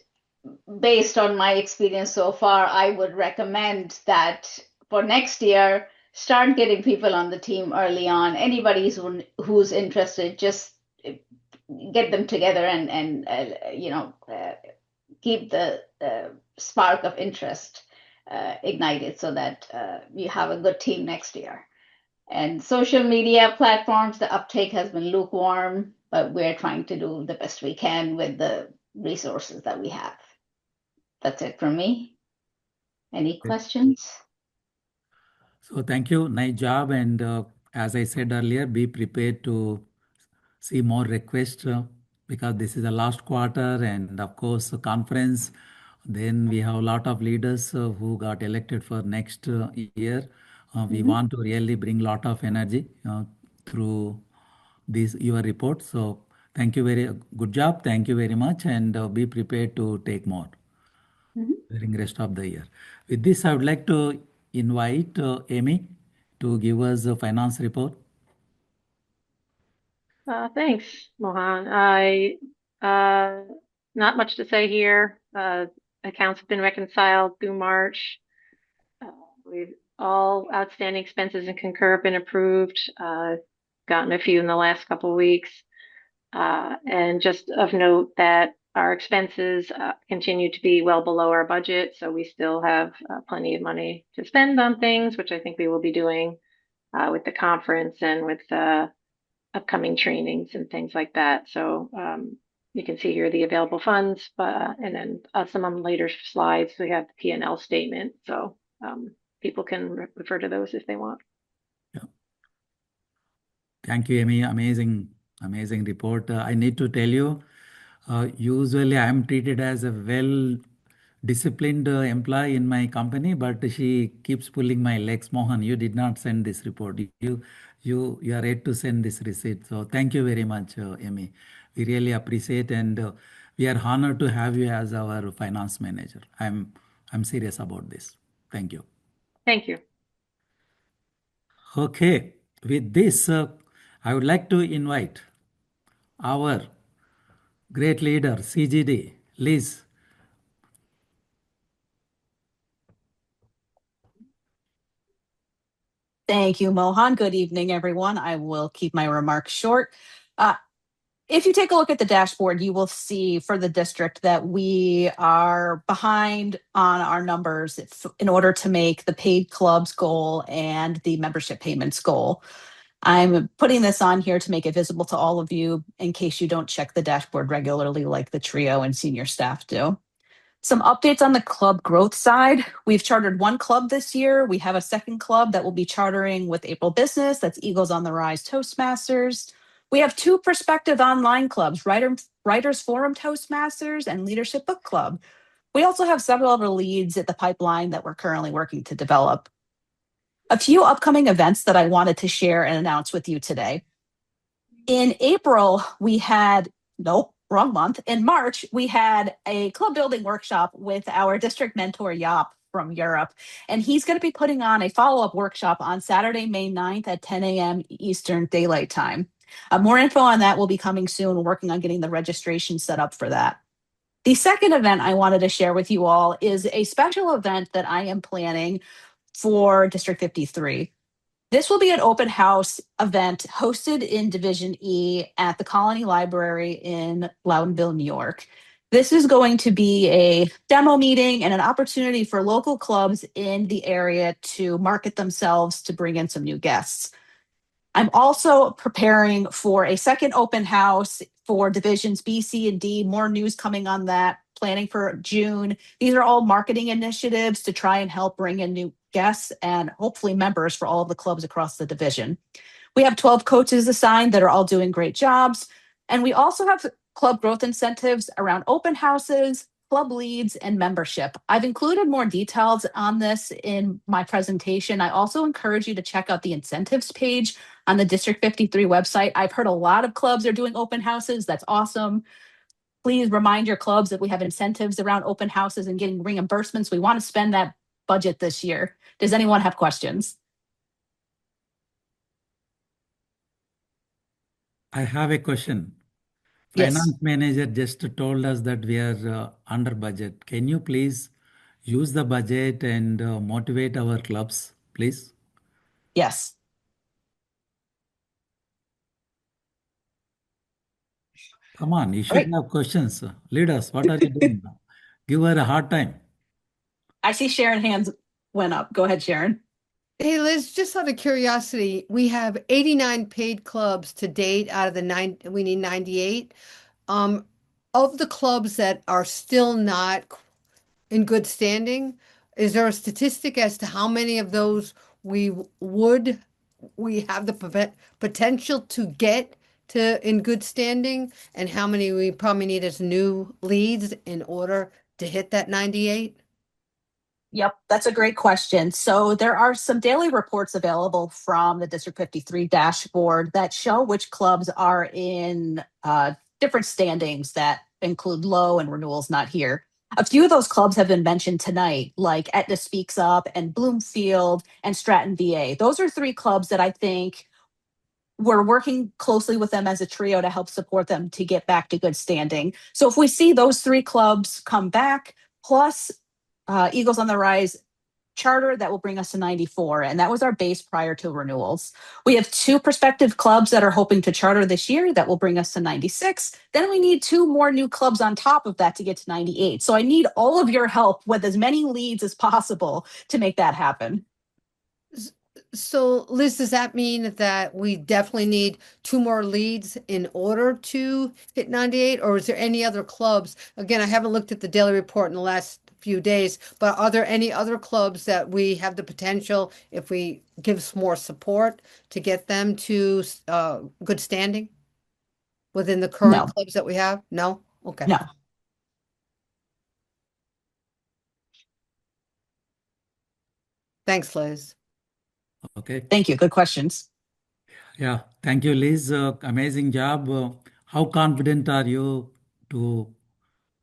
Speaker 3: based on my experience so far, I would recommend that for next year, start getting people on the team early on. Anybody who's interested, just get them together and keep the spark of interest ignited so that you have a good team next year. And social media platforms, the uptake has been lukewarm, but we're trying to do the best we can with the resources that we have. That's it from me. Any questions?
Speaker 1: So thank you. Nice job. And as I said earlier, be prepared to see more requests because this is the last quarter and of course the conference. Then we have a lot of leaders who got elected for next year. We want to really bring a lot of energy through this your report. So thank you very good job. Thank you very much and be prepared to take more during rest of the year. With this, I would like to invite Amy to give us a finance report.
Speaker 12: Thanks, Mohan. Not much to say here. Accounts have been reconciled through March. We've all outstanding expenses and concur have been approved. Gotten a few in the last couple of weeks. And just of note that our expenses continue to be well below our budget, so we still have plenty of money to spend on things, which I think we will be doing with the conference and with upcoming trainings and things like that. So you can see here the available funds, and then some on later slides we have the P&L statement, so people can refer to those if they want.
Speaker 1: Yeah. Thank you, Amy. Amazing report. I need to tell you, usually I am treated as a well disciplined employee in my company, but she keeps pulling my legs. Mohan, you did not send this report. You are yet to send this receipt. So thank you very much, Amy. We really appreciate and we are honored to have you as our finance manager. I'm serious about this. Thank you.
Speaker 12: Thank you.
Speaker 1: Okay, with this, I would like to invite our great leader, CGD, Liz.
Speaker 2: Thank you, Mohan. Good evening, everyone. I will keep my remarks short. If you take a look at the dashboard, you will see for the district that we are behind on our numbers in order to make the paid clubs goal and the membership payments goal. I'm putting this on here to make it visible to all of you in case you don't check the dashboard regularly like the trio and senior staff do. Some updates on the club growth side. We've chartered one club this year. We have a second club that will be chartering with April Business. That's Eagles on the Rise Toastmasters. We have two prospective online clubs, Writers Forum Toastmasters and Leadership Book Club. We also have several other leads at the pipeline that we're currently working to develop. A few upcoming events that I wanted to share and announce with you today. In April, we had, wrong month. In March, we had a club building workshop with our district mentor, Jaap from Europe. And he's going to be putting on a follow-up workshop on Saturday, May 9th at 10 a.m. Eastern Daylight Time. More info on that will be coming soon. We're working on getting the registration set up for that. The second event I wanted to share with you all is a special event that I am planning for District 53. This will be an open house event hosted in Division E at the Colony Library in Loudonville, New York. This is going to be a demo meeting and an opportunity for local clubs in the area to market themselves to bring in some new guests. I'm also preparing for a second open house for divisions B, C, and D. More news coming on that, planning for June. These are all marketing initiatives to try and help bring in new guests and hopefully members for all of the clubs across the division. We have 12 coaches assigned that are all doing great jobs. And we also have club growth incentives around open houses, club leads, and membership. I've included more details on this in my presentation. I also encourage you to check out the incentives page on the District 53 website. I've heard a lot of clubs are doing open houses. That's awesome. Please remind your clubs that we have incentives around open houses and getting reimbursements. We want to spend that budget this year. Does anyone have questions?
Speaker 1: I have a question.
Speaker 2: Yes.
Speaker 1: Finance manager just told us that we are under budget. Can you please use the budget and motivate our clubs, please?
Speaker 2: Yes.
Speaker 1: Come on, you
Speaker 2: All
Speaker 1: should
Speaker 2: right.
Speaker 1: have questions. Lead us. What are you doing now? Give her a hard time.
Speaker 2: I see Sharon hands went up. Go ahead, Sharon.
Speaker 5: Hey Liz, just out of curiosity, we have 89 paid clubs to date out of the we need 98. Of the clubs that are still not in good standing, is there a statistic as to how many of those we have the potential to get to in good standing, and how many we probably need as new leads in order to hit that 98?
Speaker 2: Yep, that's a great question. So there are some daily reports available from the District 53 dashboard that show which clubs are in different standings that include low and renewals not here. A few of those clubs have been mentioned tonight, like Etna Speaks Up and Bloomfield and Stratton VA. Those are three clubs that I think we're working closely with them as a trio to help support them to get back to good standing. So if we see those three clubs come back, plus Eagles on the Rise charter, that will bring us to 94. And that was our base prior to renewals. We have two prospective clubs that are hoping to charter this year that will bring us to 96. Then we need two more new clubs on top of that to get to 98. So I need all of your help with as many leads as possible to make that happen.
Speaker 5: So, Liz, does that mean that we definitely need two more leads in order to hit 98? Or is there any other clubs? Again, I haven't looked at the daily report in the last few days, but are there any other clubs that we have the potential, if we give some more support, to get them to good standing within the current
Speaker 2: No.
Speaker 5: clubs that we have? No? Okay.
Speaker 2: No.
Speaker 5: Thanks, Liz.
Speaker 1: Okay.
Speaker 2: Thank you. Good questions.
Speaker 1: Yeah. Thank you, Liz. Amazing job. How confident are you to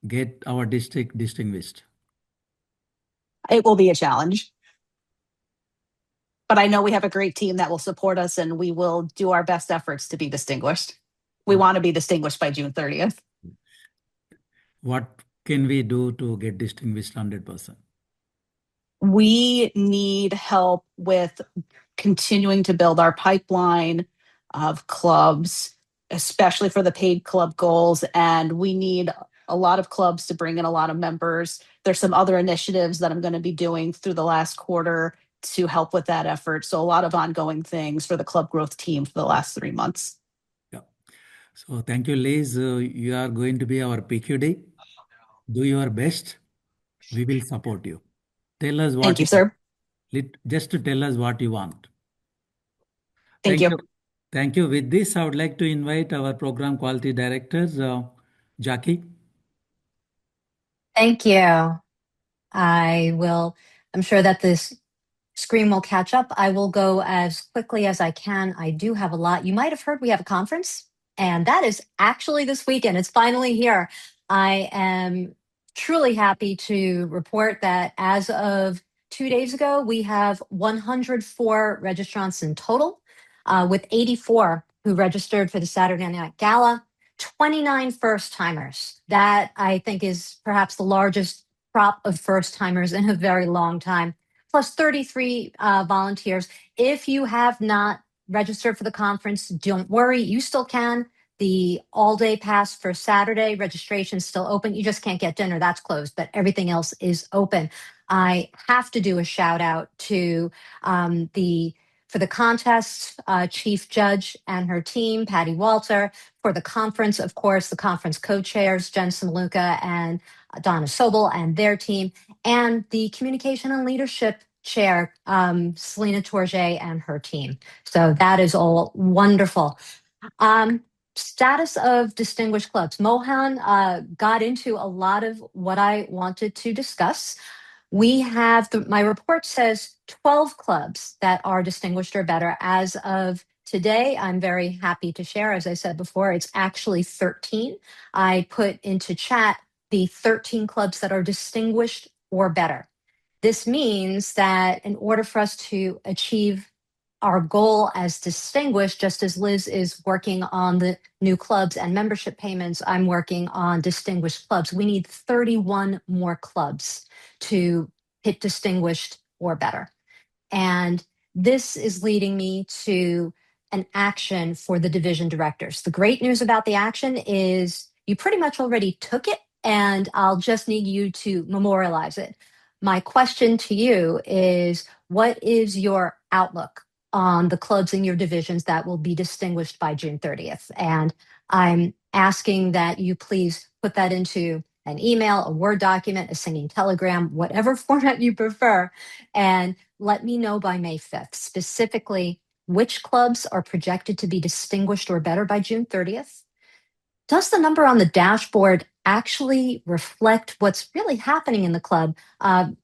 Speaker 1: get our district distinguished?
Speaker 2: It will be a challenge. But I know we have a great team that will support us, and we will do our best efforts to be distinguished. We want to be distinguished by June 30th.
Speaker 1: What can we do to get distinguished 100%?
Speaker 2: We need help with continuing to build our pipeline of clubs, especially for the paid club goals. And we need a lot of clubs to bring in a lot of members. There's some other initiatives that I'm going to be doing through the last quarter to help with that effort. So a lot of ongoing things for the club growth team for the last 3 months.
Speaker 1: Yeah. So thank you, Liz. You are going to be our PQD. Do your best. We will support you. Tell us what
Speaker 2: Thank you, sir.
Speaker 1: Just to tell us what you want.
Speaker 2: Thank you.
Speaker 1: Thank you. With this, I would like to invite our program quality director, Jackie.
Speaker 6: Thank you. I'm sure that this screen will catch up. I will go as quickly as I can. I do have a lot. You might have heard we have a conference, and that is actually this weekend. It's finally here. I am truly happy to report that as of 2 days ago, we have 104 registrants in total, with 84 who registered for the Saturday Night Gala, 29 first timers. That I think is perhaps the largest crop of first timers in a very long time, plus 33 volunteers. If you have not registered for the conference, don't worry, you still can. The all-day pass for Saturday registration is still open. You just can't get dinner, that's closed, but everything else is open. I have to do a shout out to for the contest, Chief Judge and her team, Patty Walter. For the conference, of course, the conference co-chairs, Jen Samaluka and Donna Sobel and their team, and the communication and leadership chair, Selena Tourget and her team. So that is all wonderful. Status of distinguished clubs. Mohan got into a lot of what I wanted to discuss. We have, my report says 12 clubs that are distinguished or better. As of today, I'm very happy to share, as I said before, it's actually 13. I put into chat the 13 clubs that are distinguished or better. This means that in order for us to achieve our goal as distinguished, just as Liz is working on the new clubs and membership payments, I'm working on distinguished clubs. We need 31 more clubs to hit distinguished or better. And this is leading me to an action for the division directors. The great news about the action is you pretty much already took it, and I'll just need you to memorialize it. My question to you is, what is your outlook on the clubs in your divisions that will be distinguished by June 30th? And I'm asking that you please put that into an email, a Word document, a singing telegram, whatever format you prefer, and let me know by May 5th, specifically which clubs are projected to be distinguished or better by June 30th. Does the number on the dashboard actually reflect what's really happening in the club?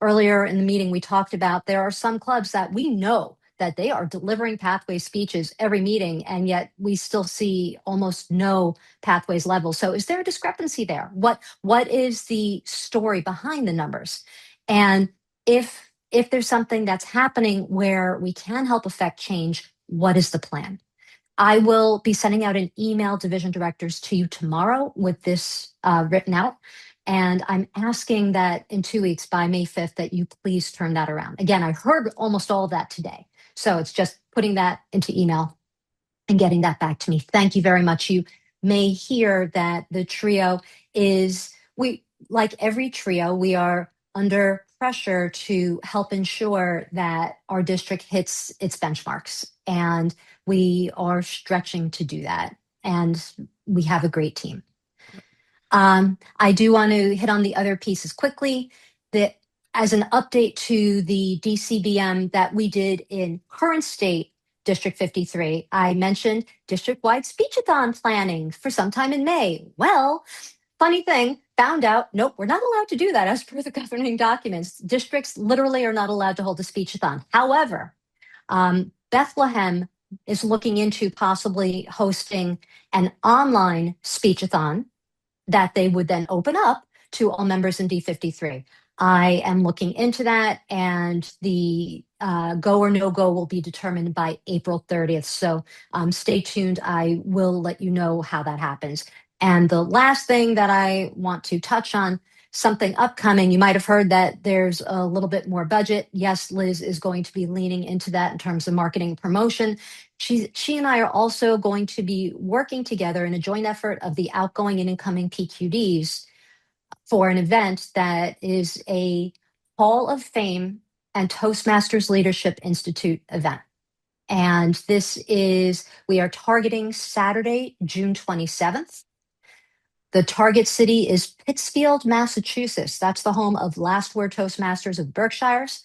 Speaker 6: Earlier in the meeting, we talked about there are some clubs that we know that they are delivering pathway speeches every meeting, and yet we still see almost no pathways level. So is there a discrepancy there? What is the story behind the numbers? And if there's something that's happening where we can help affect change, what is the plan? I will be sending out an email, division directors, to you tomorrow with this written out. And I'm asking that in 2 weeks, by May 5th, that you please turn that around. Again, I heard almost all of that today. So it's just putting that into email and getting that back to me. Thank you very much. You may hear that the trio is, like every trio, we are under pressure to help ensure that our district hits its benchmarks. And we are stretching to do that. And we have a great team. I do want to hit on the other pieces quickly. That as an update to the DCBM that we did in current state, District 53, I mentioned district-wide speechathon planning for sometime in May. Well, funny thing, found out, nope, we're not allowed to do that as per the governing documents. Districts literally are not allowed to hold a speechathon. However, Bethlehem is looking into possibly hosting an online speechathon that they would then open up to all members in D53. I am looking into that, and the go or no go will be determined by April 30th. So stay tuned. I will let you know how that happens. And the last thing that I want to touch on, something upcoming, you might have heard that there's a little bit more budget. Yes, Liz is going to be leaning into that in terms of marketing and promotion. She and I are also going to be working together in a joint effort of the outgoing and incoming PQDs for an event that is a Hall of Fame and Toastmasters Leadership Institute event. And we are targeting Saturday, June 27th. The target city is Pittsfield, Massachusetts. That's the home of Last Word Toastmasters of Berkshires.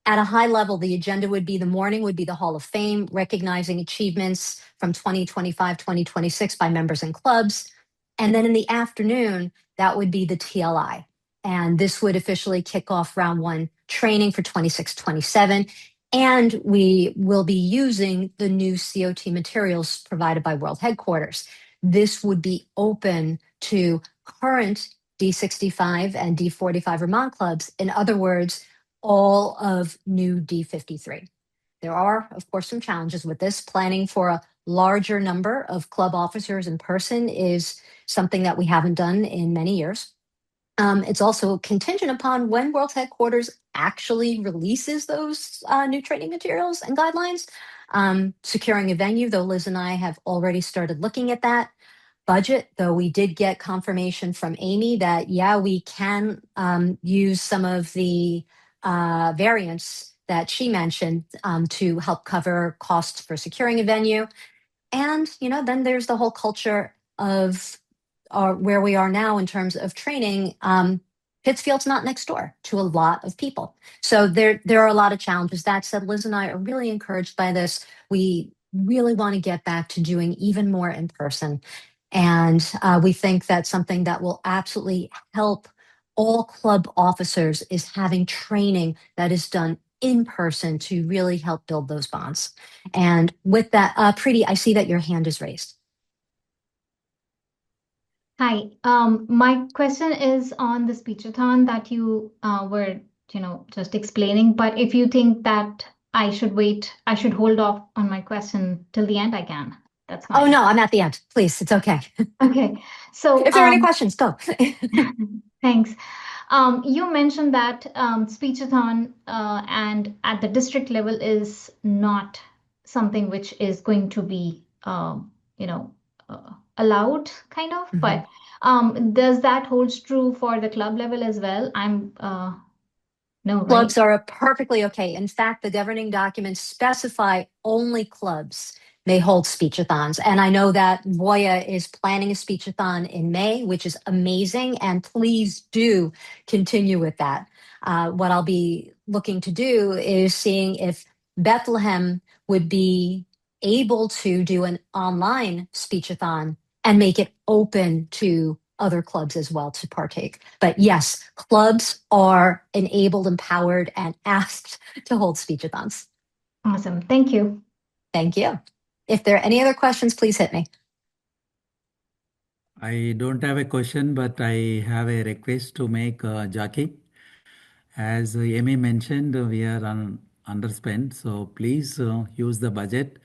Speaker 6: At a high level, the agenda would be the morning would be the Hall of Fame, recognizing achievements from 2025, 2026 by members and clubs. And then in the afternoon, that would be the TLI. And this would officially kick off round one training for 26, 27. And we will be using the new COT materials provided by World Headquarters. This would be open to current D65 and D45 Vermont clubs. In other words, all of new D53. There are, of course, some challenges with this. Planning for a larger number of club officers in person is something that we haven't done in many years. It's also contingent upon when World Headquarters actually releases those new training materials and guidelines. Securing a venue, though Liz and I have already started looking at that. Budget, though we did get confirmation from Amy that, yeah, we can use some of the variants that she mentioned to help cover costs for securing a venue. And, then there's the whole culture of where we are now in terms of training. Pittsfield's not next door to a lot of people. So there are a lot of challenges. That said, Liz and I are really encouraged by this. We really want to get back to doing even more in person. And we think that something that will absolutely help all club officers is having training that is done in person to really help build those bonds. And with that, Preeti, I see that your hand is raised.
Speaker 13: Hi, my question is on the speechathon that you were, just explaining. But if you think that I should wait, I should hold off on my question till the end, I can. That's fine.
Speaker 6: Oh no, I'm at the end. Please, it's okay.
Speaker 13: Okay, so
Speaker 6: if there are any questions, go.
Speaker 13: Thanks. You mentioned that speechathon and at the district level is not something which is going to be, allowed, kind of. But does that holds true for the club level as well? No, right?
Speaker 6: Clubs are perfectly okay. In fact, the governing documents specify only clubs may hold speechathons. And I know that Voya is planning a speechathon in May, which is amazing. And please do continue with that. What I'll be looking to do is seeing if Bethlehem would be able to do an online speechathon and make it open to other clubs as well to partake. But yes, clubs are enabled, empowered, and asked to hold speechathons.
Speaker 13: Awesome. Thank you.
Speaker 6: Thank you. If there are any other questions, please hit me.
Speaker 1: I don't have a question, but I have a request to make, Jackie. As Amy mentioned, we are underspent, so please use the budget,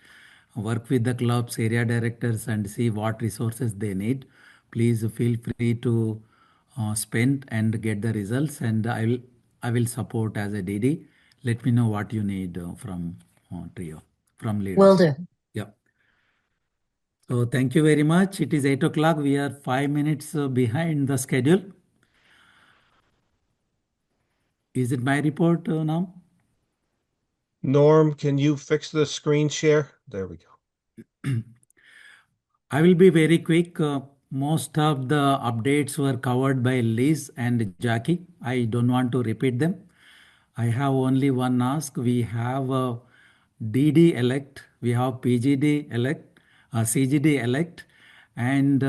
Speaker 1: work with the clubs, area directors, and see what resources they need. Please feel free to spend and get the results, and I will support as a DD. Let me know what you need from trio, from leaders.
Speaker 6: Will do.
Speaker 1: Yeah. So thank you very much. It is 8 o'clock. We are 5 minutes behind the schedule. Is it my report now?
Speaker 11: Norm, can you fix the screen share? There we go.
Speaker 1: I will be very quick. Most of the updates were covered by Liz and Jackie. I don't want to repeat them. I have only one ask. We have DD elect, we have PGD elect, CGD elect, and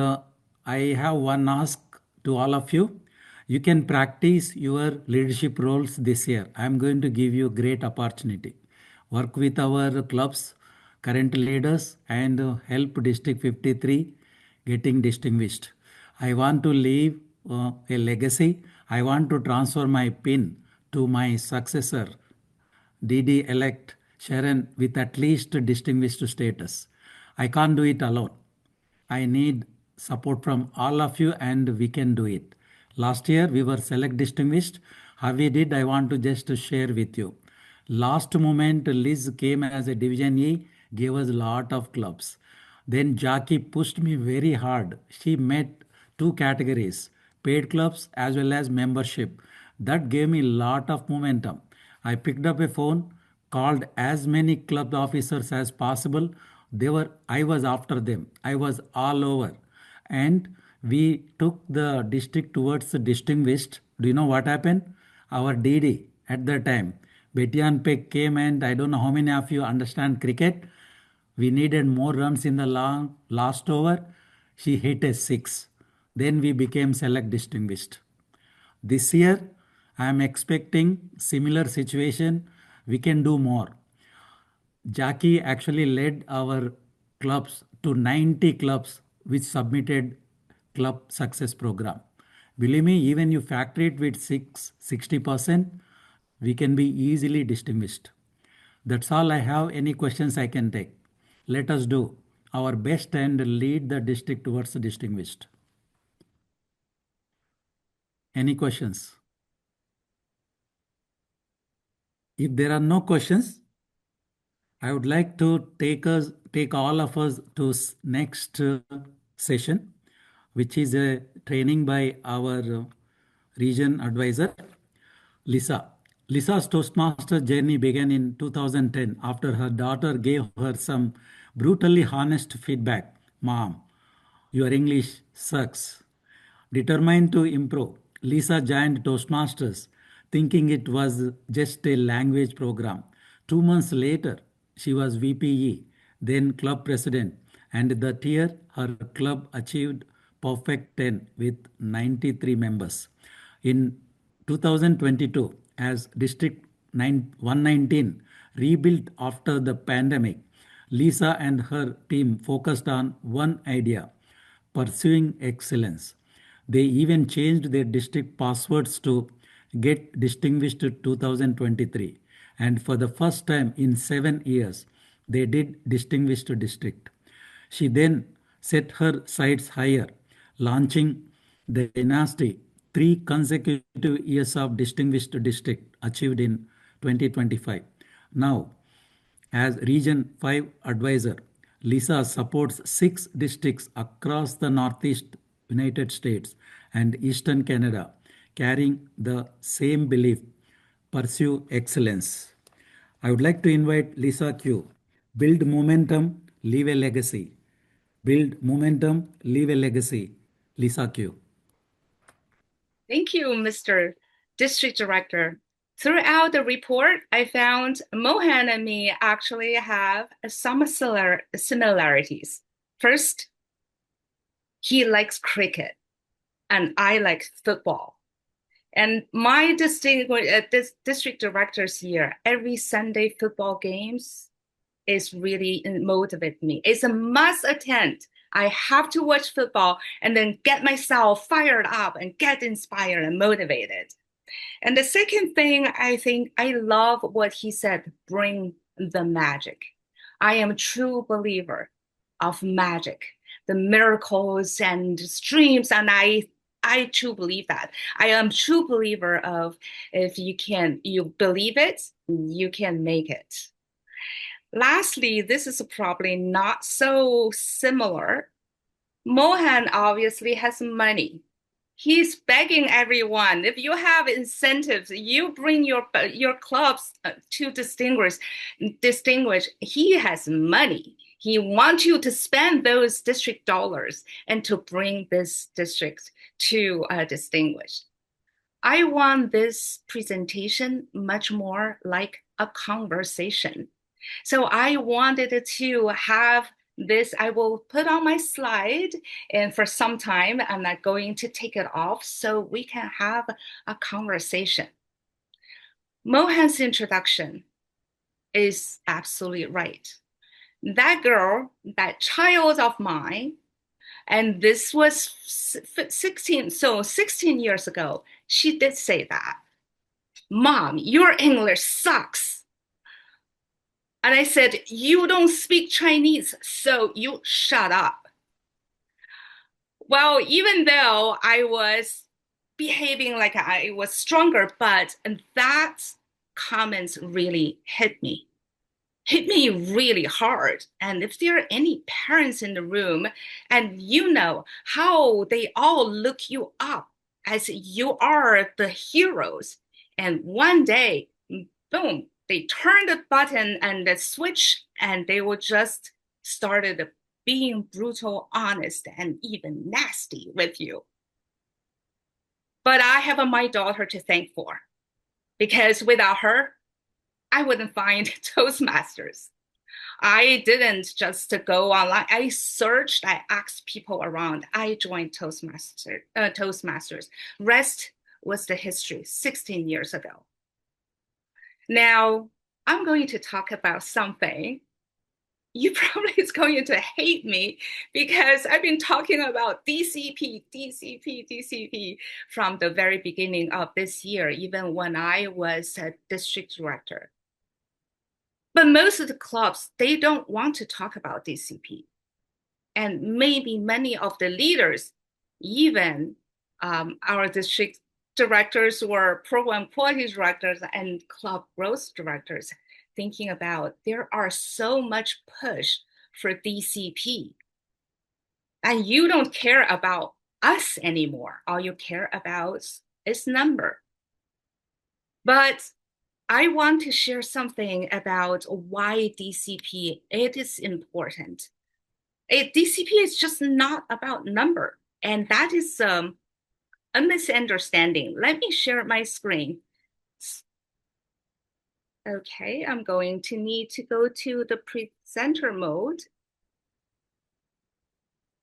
Speaker 1: I have one ask to all of you. You can practice your leadership roles this year. I'm going to give you great opportunity. Work with our clubs, current leaders, and help District 53 getting distinguished. I want to leave a legacy. I want to transfer my pin to my successor, DD elect Sharon, with at least distinguished status. I can't do it alone. I need support from all of you, and we can do it. Last year we were select distinguished. How we did, I want to just share with you. Last moment Liz came as a division E, gave us a lot of clubs. Then Jackie pushed me very hard. She met two categories, paid clubs as well as membership. That gave me a lot of momentum. I picked up a phone, called as many club officers as possible. I was after them. I was all over. And we took the district towards the distinguished. Do you know what happened? Our DD at the time, Betian Peck came, and I don't know how many of you understand cricket. We needed more runs in the last over. She hit a six. Then we became select distinguished. This year, I am expecting similar situation. We can do more. Jackie actually led our clubs to 90 clubs which submitted club success program. Believe me, even you factor it with 60%, we can be easily distinguished. That's all I have. Any questions I can take. Let us do our best and lead the district towards the distinguished. Any questions? If there are no questions, I would like to take all of us to next session, which is a training by our region advisor, Lisa. Lisa's Toastmasters journey began in 2010 after her daughter gave her some brutally honest feedback. Mom, your English sucks. Determined to improve, Lisa joined Toastmasters thinking it was just a language program. 2 months later, she was VPE, then club president, and that year her club achieved perfect 10 with 93 members. In 2022, as District 119 rebuilt after the pandemic, Lisa and her team focused on one idea: pursuing excellence. They even changed their district passwords to Get Distinguished 2023. And for the first time in 7 years, they did Distinguished District. She then set her sights higher, launching the dynasty, 3 consecutive years of Distinguished District achieved in 2025. Now, As Region 5 advisor, Lisa supports 6 districts across the Northeast United States and Eastern Canada, carrying the same belief: pursue excellence. I would like to invite Lisa Q. Build momentum, leave a legacy. Build momentum, leave a legacy. Lisa Q.
Speaker 14: Thank you, Mr. District Director. Throughout the report, I found Mohan and me actually have some similarities. First, he likes cricket, and I like football. And my district directors here, every Sunday football games is really motivate me. It's a must attend. I have to watch football and then get myself fired up and get inspired and motivated. And the second thing, I think I love what he said, bring the magic. I am a true believer of magic, the miracles and streams, and I truly believe that. I am a true believer of if you believe it, you can make it. Lastly, this is probably not so similar. Mohan obviously has money. He's begging everyone, if you have incentives, you bring your clubs to distinguish. He has money. He wants you to spend those district dollars and to bring this district to distinguish. I want this presentation much more like a conversation. So I wanted to have this, I will put on my slide, and for some time, I'm not going to take it off so we can have a conversation. Mohan's introduction is absolutely right. That girl, that child of mine, and this was 16 years ago, she did say that, "Mom, your English sucks." And I said, "You don't speak Chinese, so you shut up." Well, even though I was behaving like I was stronger, but that comments really hit me really hard. And if there are any parents in the room and you know how they all look you up as you are the heroes, and one day, boom, they turn the button and the switch, and they will just started being brutal, honest, and even nasty with you. But I have my daughter to thank for, because without her, I wouldn't find Toastmasters. I didn't just go online. I searched, I asked people around. I joined Toastmasters. Rest was the history 16 years ago. Now, I'm going to talk about something you probably is going to hate me, because I've been talking about DCP from the very beginning of this year, even when I was a district director. But most of the clubs, they don't want to talk about DCP. And maybe many of the leaders, even our district directors or program quality directors and club growth directors, thinking about there are so much push for DCP. And you don't care about us anymore. All you care about is number. But I want to share something about why DCP it is important. DCP is just not about number. And that is a misunderstanding. Let me share my screen. Okay, I'm going to need to go to the presenter mode.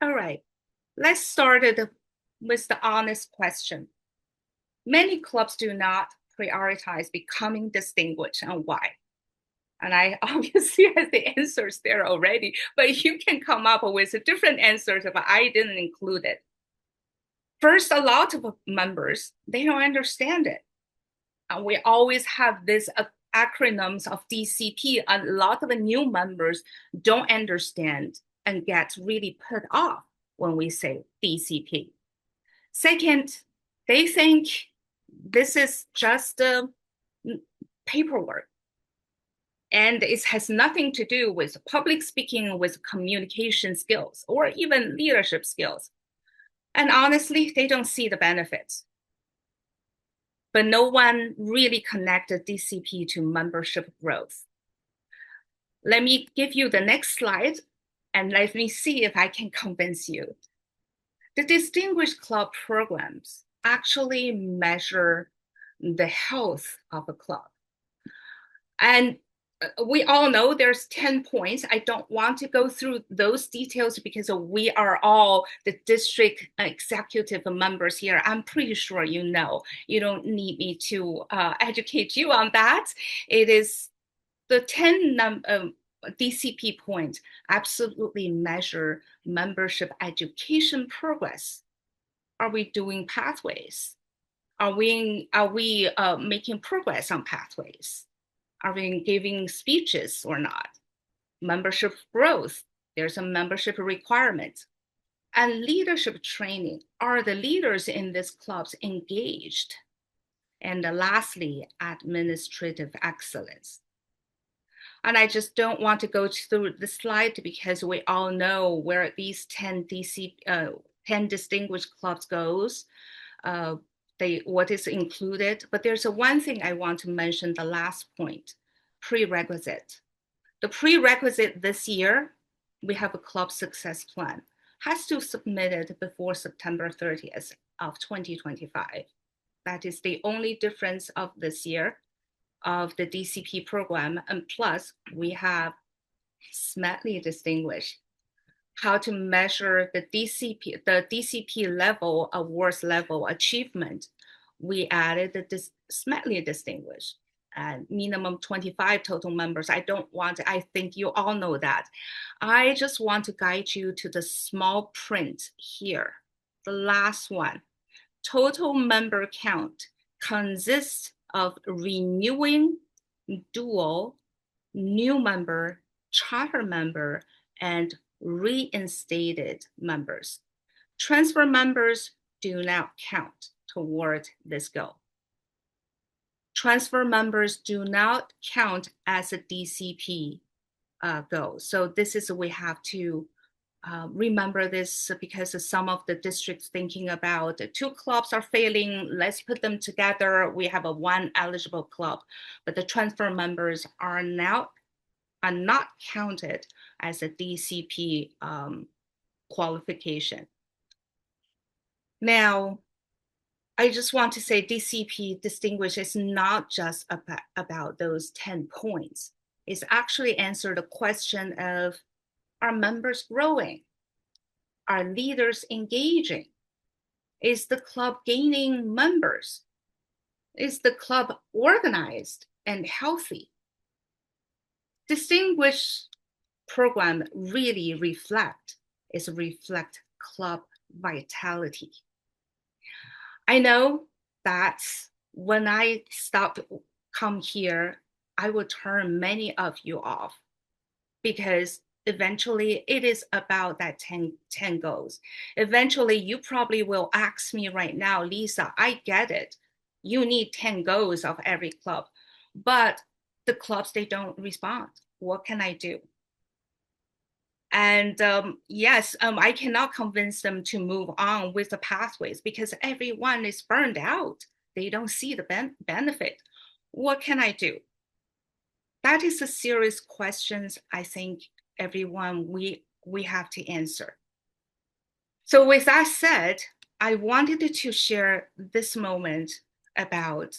Speaker 14: All right, let's start with the honest question. Many clubs do not prioritize becoming distinguished, and why? And I obviously have the answers there already, but you can come up with different answers if I didn't include it. First, a lot of members, they don't understand it. And we always have this acronyms of DCP. A lot of the new members don't understand and get really put off when we say DCP. Second, they think this is just paperwork. And it has nothing to do with public speaking, with communication skills, or even leadership skills. And honestly, they don't see the benefits. But no one really connected DCP to membership growth. Let me give you the next slide, and let me see if I can convince you. The Distinguished Club programs actually measure the health of a club. And we all know there's 10 points. I don't want to go through those details because we are all the district executive members here. I'm pretty sure you know. You don't need me to educate you on that. It is the 10 DCP points absolutely measure membership education progress. Are we doing pathways? Are we making progress on pathways? Are we giving speeches or not? Membership growth, there's a membership requirement. And leadership training, are the leaders in these clubs engaged? And lastly, administrative excellence. And I just don't want to go through the slide because we all know where these 10 distinguished clubs goes. What is included, but there's one thing I want to mention, the last point, prerequisite. The prerequisite this year, we have a club success plan, has to submit it before September 30th of 2025. That is the only difference of this year of the DCP program. And plus we have smartly distinguished how to measure the DCP level, awards level achievement. We added the smartly distinguished and minimum 25 total members. I think you all know that. I just want to guide you to the small print here. The last one, total member count consists of renewing, dual, new member, charter member, and reinstated members. Transfer members do not count toward this goal. Transfer members do not count as a DCP goal. So this is, we have to remember this because some of the districts thinking about 2 clubs are failing, let's put them together, we have a 1 eligible club, but the transfer members are not counted as a DCP qualification. Now, I just want to say DCP distinguished is not just about those 10 points. It's actually answered the question of, are members growing? Are leaders engaging? Is the club gaining members? Is the club organized and healthy? Distinguished program really reflect club vitality. I know that when I come here, I will turn many of you off because eventually it is about that 10 goals. Eventually you probably will ask me right now, Lisa, I get it. You need 10 goals of every club, but the clubs, they don't respond. What can I do? And yes, I cannot convince them to move on with the pathways because everyone is burned out. They don't see the benefit. What can I do? That is a serious question. I think everyone, we have to answer. So with that said, I wanted to share this moment about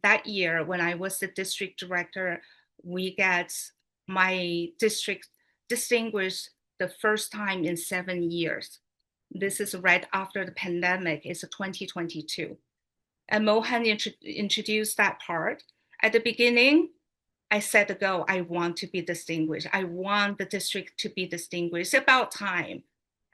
Speaker 14: that year when I was the district director. We get my district distinguished the first time in 7 years. This is right after the pandemic. It's 2022. And Mohan introduced that part. At the beginning, I set the goal, I want to be distinguished. I want the district to be distinguished. It's about time.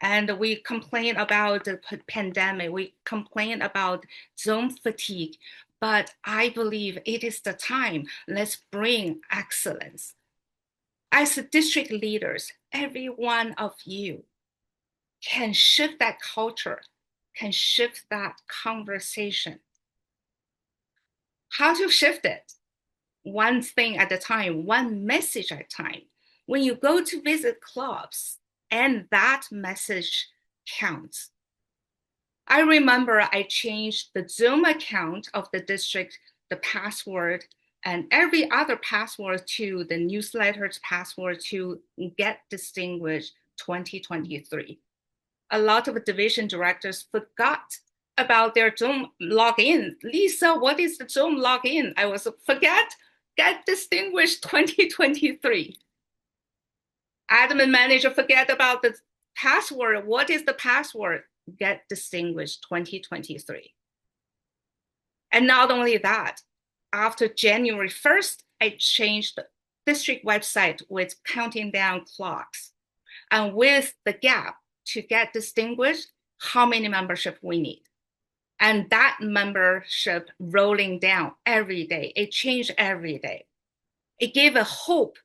Speaker 14: And we complain about the pandemic. We complain about Zoom fatigue. But I believe it is the time. Let's bring excellence. As district leaders, every one of you can shift that culture, can shift that conversation. How to shift it? one thing at a time, one message at a time. When you go to visit clubs, and that message counts. I remember I changed the Zoom account of the district, the password, and every other password to the newsletter's password to Get Distinguished 2023. A lot of division directors forgot about their Zoom login. Lisa, what is the Zoom login? I was forget Get Distinguished 2023. Admin manager forget about the password. What is the password? Get Distinguished 2023. And not only that, after January 1st, I changed the district website with counting down clocks and with the gap to get distinguished, how many membership we need. And that membership rolling down every day, it changed every day. It gave a hope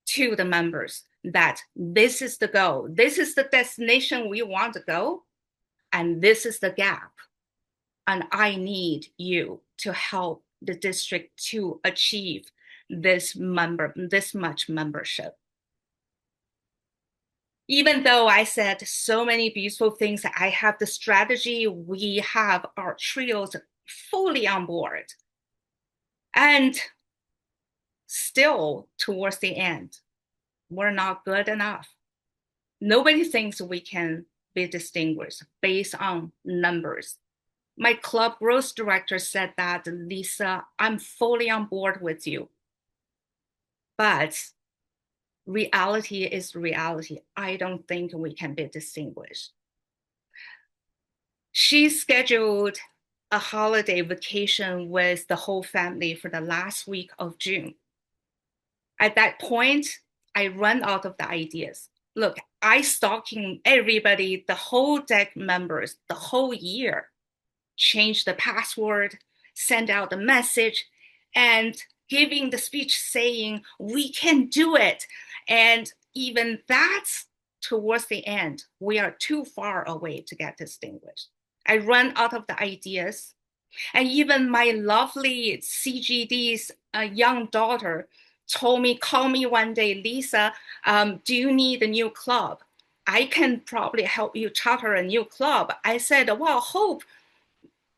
Speaker 14: to the members that this is the goal, this is the destination we want to go, and this is the gap. And I need you to help the district to achieve this much membership. Even though I said so many beautiful things, I have the strategy, we have our trios fully on board. And still, towards the end, we're not good enough. Nobody thinks we can be distinguished based on numbers. My club growth director said that, Lisa, I'm fully on board with you. But reality is reality. I don't think we can be distinguished. She scheduled a holiday vacation with the whole family for the last week of June. At that point, I ran out of the ideas. Look, I stalking everybody, the whole deck members, the whole year, change the password, send out the message, and giving the speech saying, we can do it. And even that's towards the end, we are too far away to get distinguished. I ran out of the ideas. And even my lovely CGD's young daughter told me, call me one day, Lisa, do you need a new club? I can probably help you charter a new club. I said, well, Hope,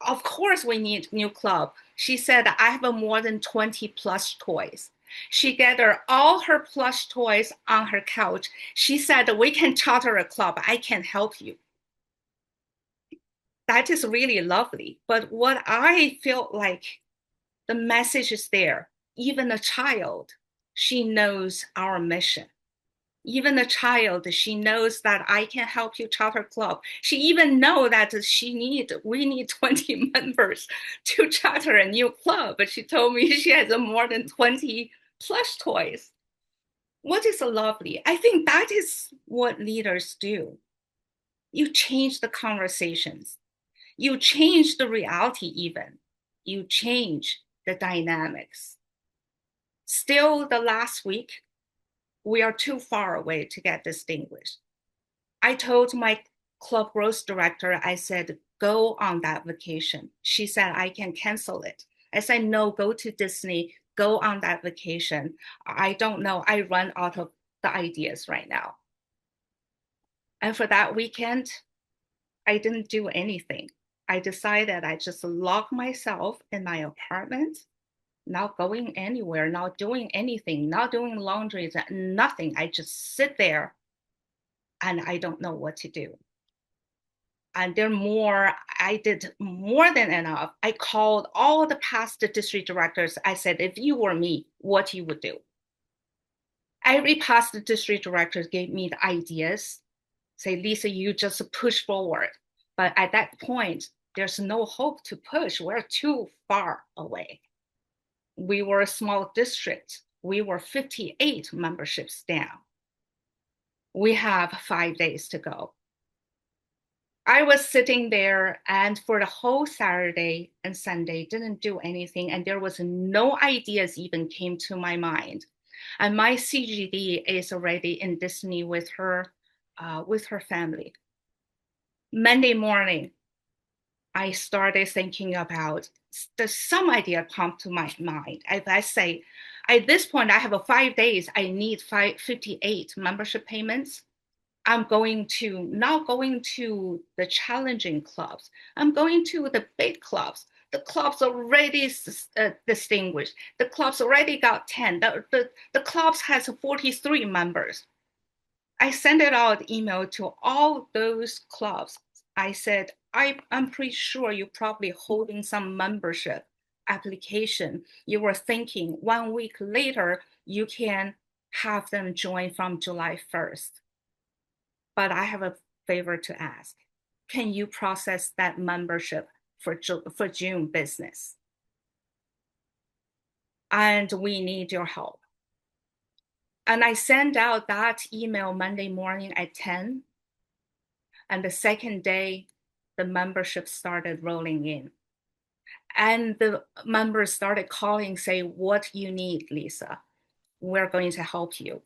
Speaker 14: of course we need a new club. She said, I have more than 20 plush toys. She gathered all her plush toys on her couch. She said, we can charter a club. I can help you. That is really lovely. But what I feel like the message is there. Even a child, she knows our mission. Even a child, she knows that I can help you charter club. She even know that we need 20 members to charter a new club. But she told me she has more than 20 plush toys. What is lovely? I think that is what leaders do. You change the conversations. You change the reality even. You change the dynamics. Still, the last week, we are too far away to get distinguished. I told my club growth director, I said, go on that vacation. She said, I can cancel it. I said, no, go to Disney, go on that vacation. I don't know, I run out of the ideas right now. And for that weekend, I didn't do anything. I decided I just locked myself in my apartment, not going anywhere, not doing anything, not doing laundry, nothing. I just sit there and I don't know what to do. And I did more than enough. I called all the past district directors. I said, if you were me, what you would do? Every past district director gave me the ideas. Say, Lisa, you just push forward. But at that point, there's no hope to push. We're too far away. We were a small district. We were 58 memberships down. We have 5 days to go. I was sitting there and for the whole Saturday and Sunday, didn't do anything. And there was no ideas even came to my mind. And my CGD is already in Disney with her family. Monday morning, I started thinking about some idea come to my mind. If I say, at this point, I have 5 days, I need 58 membership payments. I'm not going to the challenging clubs. I'm going to the big clubs. The clubs already distinguished. The clubs already got 10. The clubs has 43 members. I sent it out email to all those clubs. I said, I'm pretty sure you're probably holding some membership application. You were thinking 1 week later, you can have them join from July 1st. But I have a favor to ask. Can you process that membership for June business? And we need your help. And I sent out that email Monday morning at 10. And the second day, the membership started rolling in. And the members started calling, say, what you need, Lisa. We're going to help you.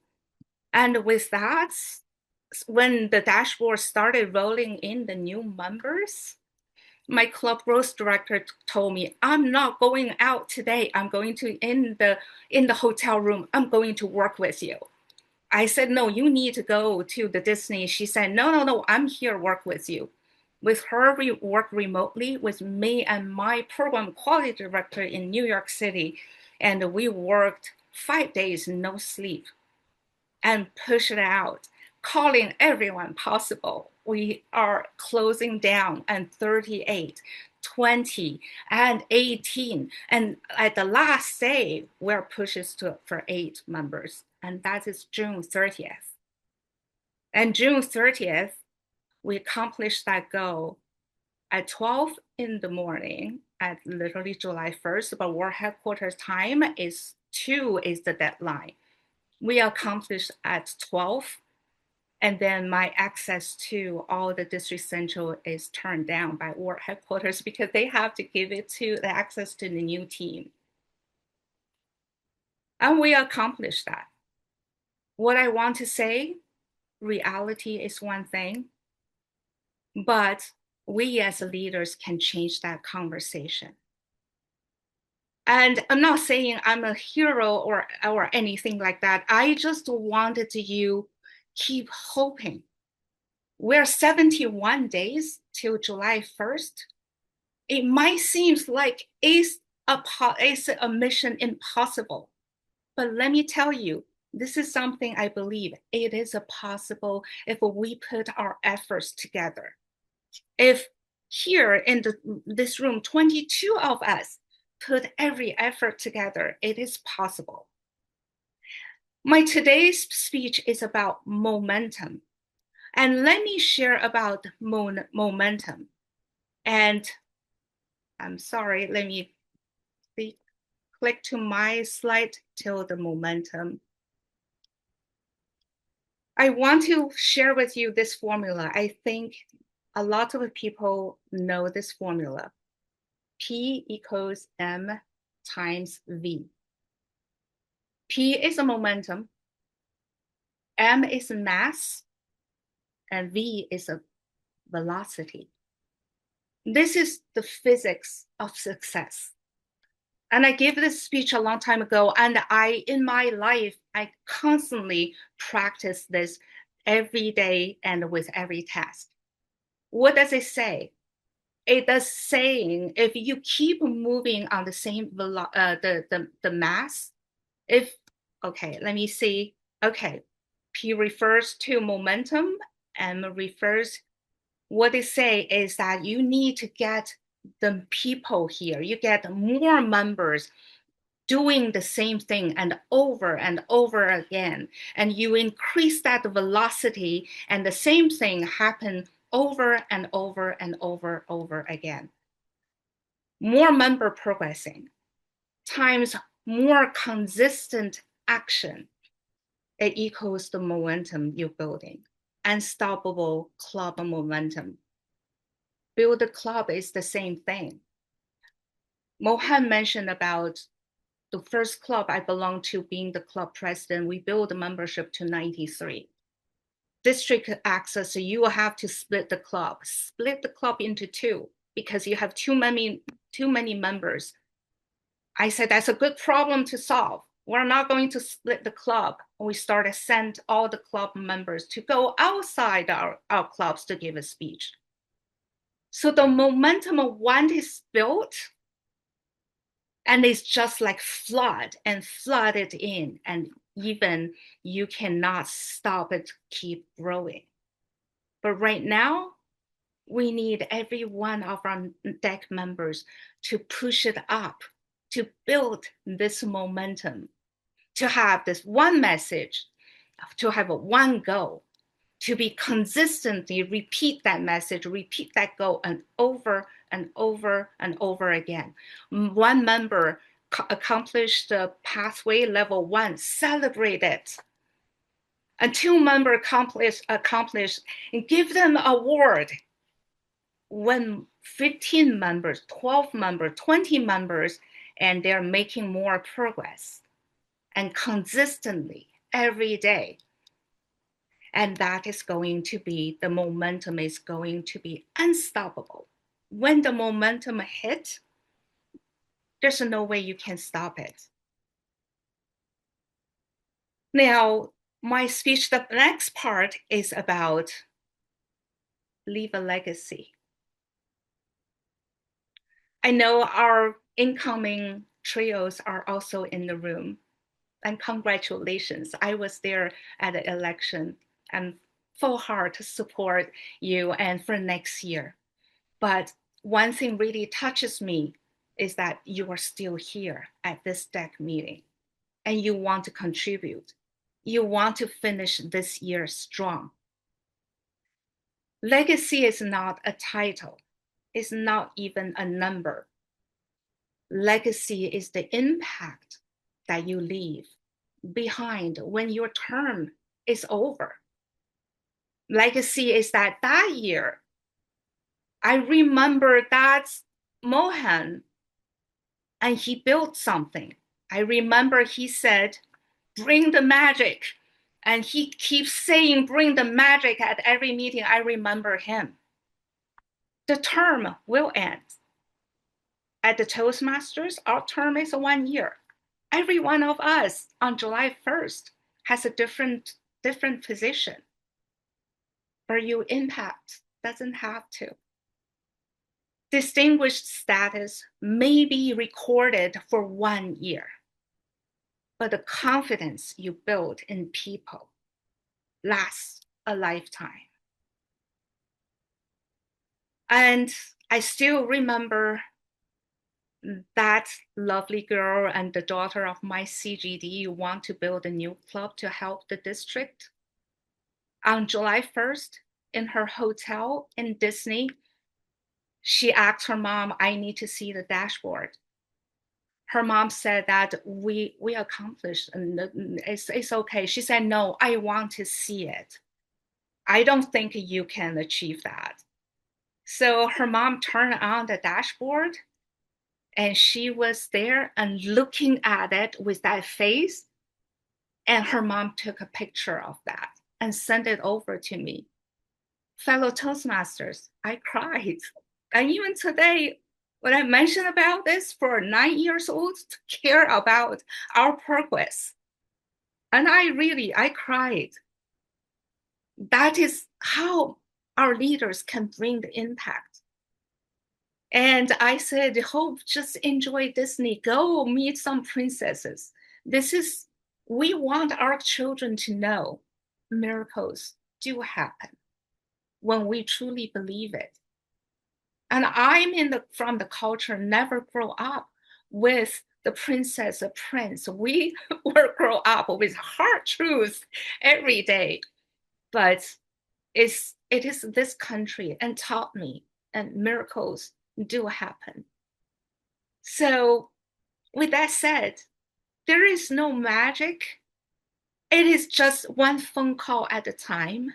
Speaker 14: And with that, when the dashboard started rolling in the new members, my club growth director told me, I'm not going out today. I'm going to in the hotel room. I'm going to work with you. I said, no, you need to go to the Disney. She said, no, I'm here to work with you. With her, we work remotely with me and my program quality director in New York City. And we worked 5 days, no sleep, and pushed it out, calling everyone possible. We are closing down and 38, 20, and 18. And at the last day, we're pushes for 8 members. And that is June 30th. And June 30th, we accomplished that goal at 12 in the morning at literally July 1st, but World Headquarters time is 2 is the deadline. We accomplished at 12, and then my access to all the district central is turned down by World Headquarters because they have to give it to the access to the new team. And we accomplished that. What I want to say, reality is one thing, but we as leaders can change that conversation. And I'm not saying I'm a hero or anything like that. I just wanted you keep hoping. We're 71 days till July 1st. It might seem like it's a mission impossible. But let me tell you, this is something I believe it is possible if we put our efforts together. If here in this room, 22 of us put every effort together, it is possible. My today's speech is about momentum. And let me share about momentum. And I'm sorry, let me click to my slide till the momentum. I want to share with you this formula. I think a lot of people know this formula. P equals M times V. P is a momentum, M is a mass, and V is a velocity. This is the physics of success. And I gave this speech a long time ago, and in my life, I constantly practice this every day and with every task. What does it say? It does saying if you keep moving on the same the mass, okay, let me see. Okay, P refers to momentum, M refers. What they say is that you need to get the people here. You get more members doing the same thing and over again, and you increase that velocity, and the same thing happen over and over again. More member progressing times more consistent action, it equals the momentum you're building. Unstoppable club momentum. Build a club is the same thing. Mohan mentioned about the first club I belonged to being the club president. We built the membership to 93. District access, so you will have to split the club into 2 because you have too many too many members. I said, that's a good problem to solve. We're not going to split the club. We started to send all the club members to go outside our clubs to give a speech. So the momentum of once is built, and it's just like flooded in, and even you cannot stop it, keep growing. But right now, we need every one of our deck members to push it up, to build this momentum, to have this one message, to have a one goal, to be consistently repeat that message, repeat that goal, and over and over and over again. One member accomplished the pathway level 1, celebrate it. And 2 members accomplished, and give them an award. When 15 members, 12 members, 20 members, and they're making more progress, and consistently every day. And that is going to be, the momentum is going to be unstoppable. When the momentum hits, there's no way you can stop it. Now, my speech, the next part is about leave a legacy. I know our incoming trios are also in the room, and congratulations. I was there at the election. I'm full heart to support you and for next year. But one thing really touches me is that you are still here at this deck meeting, and you want to contribute. You want to finish this year strong. Legacy is not a title. It's not even a number. Legacy is the impact that you leave behind when your term is over. Legacy is that year, I remember that's Mohan, and he built something. I remember he said, bring the magic. And he keeps saying, bring the magic at every meeting. I remember him. The term will end. At the Toastmasters, our term is 1 year. Every one of us on July 1st has a different position. But your impact doesn't have to. Distinguished status may be recorded for 1 year, but the confidence you build in people lasts a lifetime. And I still remember that lovely girl and the daughter of my CGD want to build a new club to help the district. On July 1st, in her hotel in Disney, she asked her mom, I need to see the dashboard. Her mom said that we accomplished, and it's okay. She said, no, I want to see it. I don't think you can achieve that. So her mom turned on the dashboard, and she was there and looking at it with that face. And her mom took a picture of that and sent it over to me. Fellow Toastmasters, I cried. And even today, when I mention about this for 9 years old to care about our progress, and I cried. That is how our leaders can bring the impact. And I said, Hope, just enjoy Disney. Go meet some princesses. We want our children to know miracles do happen when we truly believe it. And I'm from the culture, never grow up with the princess or prince. We were grow up with hard truth every day. But it is this country and taught me, and miracles do happen. So with that said, there is no magic. It is just one phone call at a time.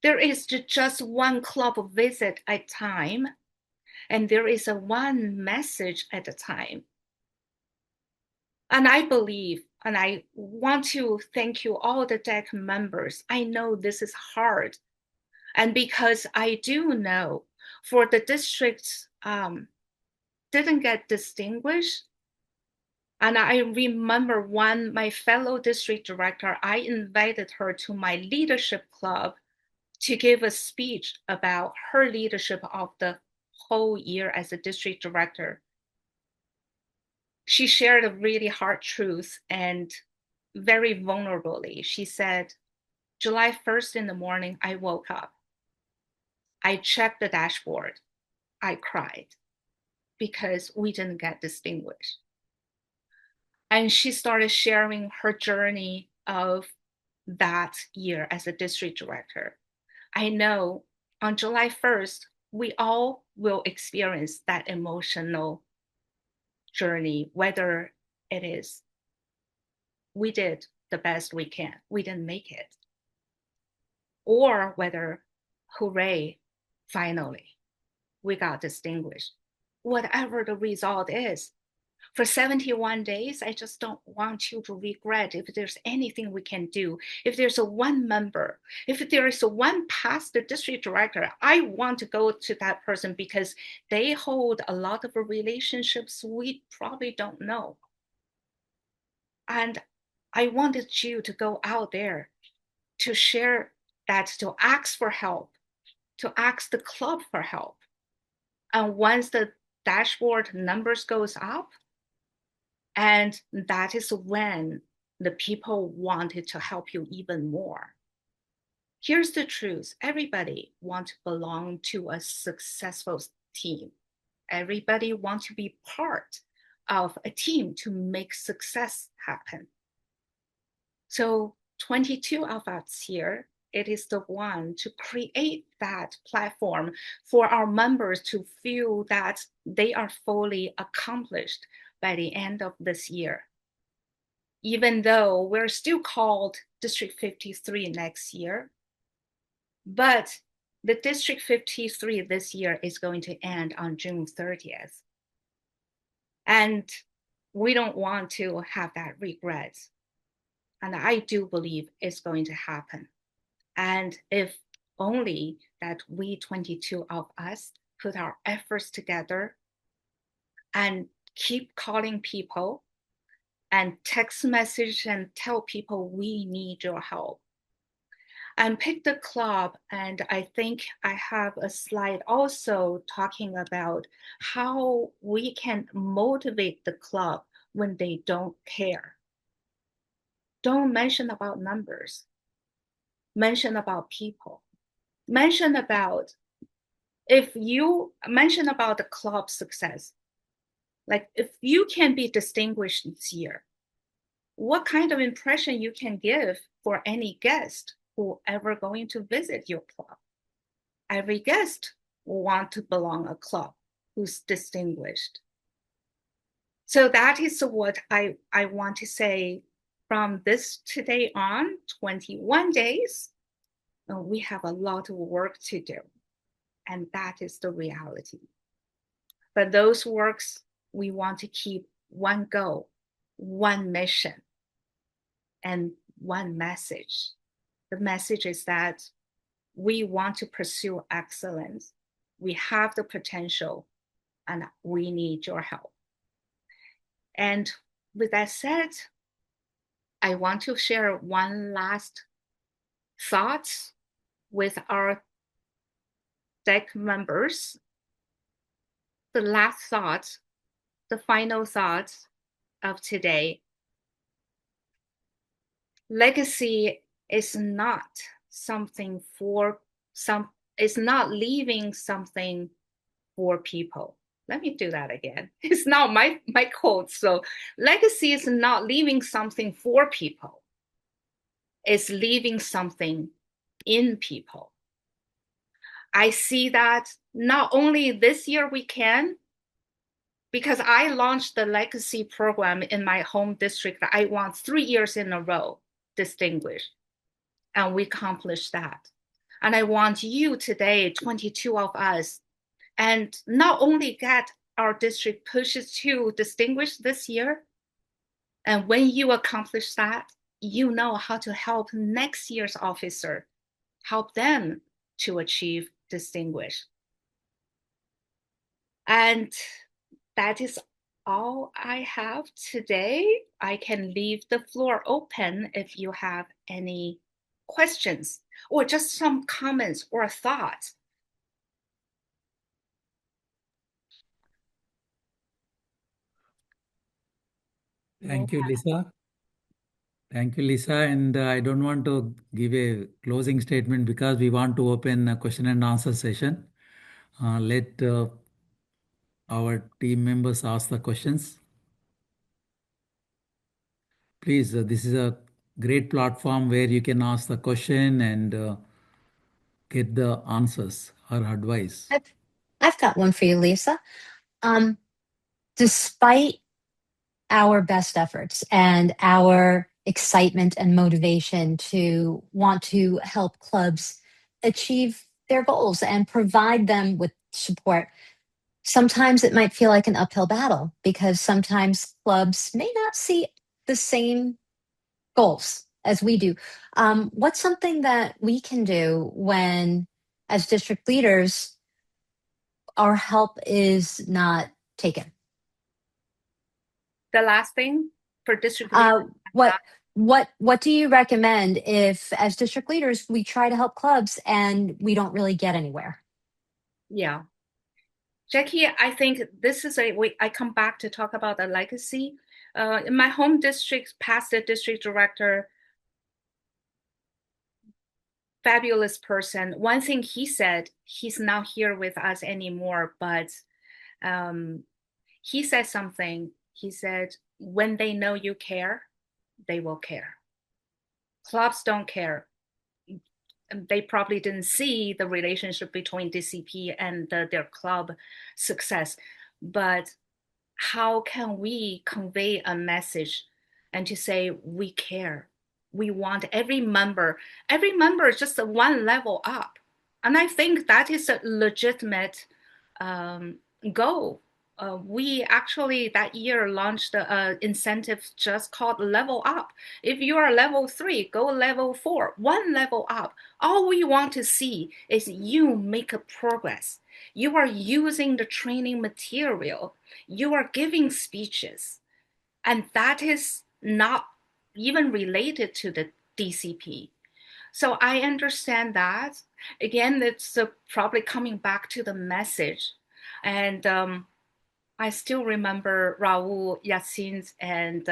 Speaker 14: There is just one club visit at a time. And there is one message at a time. And I believe, and I want to thank you, all the deck members. I know this is hard. And because I do know for the district's didn't get distinguished. And I remember my fellow district director, I invited her to my leadership club to give a speech about her leadership of the whole year as a district director. She shared a really hard truth and very vulnerably. She said, July 1st in the morning, I woke up. I checked the dashboard. I cried because we didn't get distinguished. And she started sharing her journey of that year as a district director. I know on July 1st, we all will experience that emotional journey, whether it is we did the best we can, we didn't make it, or whether, hooray, finally, we got distinguished. Whatever the result is, for 71 days, I just don't want you to regret if there's anything we can do. If there's a one member, if there is a one past district director, I want to go to that person because they hold a lot of relationships we probably don't know. And I wanted you to go out there to share that, to ask for help, to ask the club for help. And once the dashboard numbers goes up, and that is when the people wanted to help you even more. Here's the truth. Everybody wants to belong to a successful team. Everybody wants to be part of a team to make success happen. So 22 of us here, it is the one to create that platform for our members to feel that they are fully accomplished by the end of this year. Even though we're still called District 53 next year, but the District 53 this year is going to end on June 30th. And we don't want to have that regret. And I do believe it's going to happen. And if only that we 22 of us put our efforts together and keep calling people and text message and tell people we need your help. And pick the club, and I think I have a slide also talking about how we can motivate the club when they don't care. Don't mention about numbers. Mention about people. Mention about, if you mention about the club success, like if you can be distinguished this year, what kind of impression you can give for any guest who ever going to visit your club. Every guest will want to belong a club who's distinguished. So that is what I want to say from this today on, 21 days, we have a lot of work to do. And that is the reality. But those works, we want to keep one goal, one mission, and one message. The message is that we want to pursue excellence. We have the potential, and we need your help. And with that said, I want to share one last thought with our deck members. The last thought, the final thought of today. Legacy is not something for it's not leaving something for people. Let me do that again. It's not my quote. So legacy is not leaving something for people. It's leaving something in people. I see that not only this year we can, because I launched the legacy program in my home district. I won 3 years in a row distinguished, and we accomplished that. And I want you today, 22 of us, and not only get our district pushes to distinguish this year, and when you accomplish that, you know how to help next year's officer, help them to achieve distinguish. And that is all I have today. I can leave the floor open if you have any questions or just some comments or thoughts.
Speaker 1: Thank you, Lisa. Thank you, Lisa. And I don't want to give a closing statement because we want to open a question and answer session. Let our team members ask the questions. Please, this is a great platform where you can ask the question and get the answers or advice.
Speaker 6: I've got one for you, Lisa. Despite our best efforts and our excitement and motivation to want to help clubs achieve their goals and provide them with support, sometimes it might feel like an uphill battle because sometimes clubs may not see the same goals as we do. What's something that we can do when, as district leaders, our help is not taken?
Speaker 14: The last thing for district
Speaker 6: What do you recommend if, as district leaders, we try to help clubs and we don't really get anywhere?
Speaker 14: Yeah. Jackie, I think this is I come back to talk about the legacy. In my home district, past the district director, fabulous person. One thing he said, he's not here with us anymore, but he said something. He said, when they know you care, they will care. Clubs don't care. They probably didn't see the relationship between DCP and their club success. But how can we convey a message and to say we care? We want every member is just one level up. And I think that is a legitimate goal. We actually that year launched an incentive just called Level Up. If you are level 3, go level 4, one level up. All we want to see is you make a progress. You are using the training material. You are giving speeches. And that is not even related to the DCP. So I understand that. Again, it's probably coming back to the message. And I still remember Raul Yacin's, and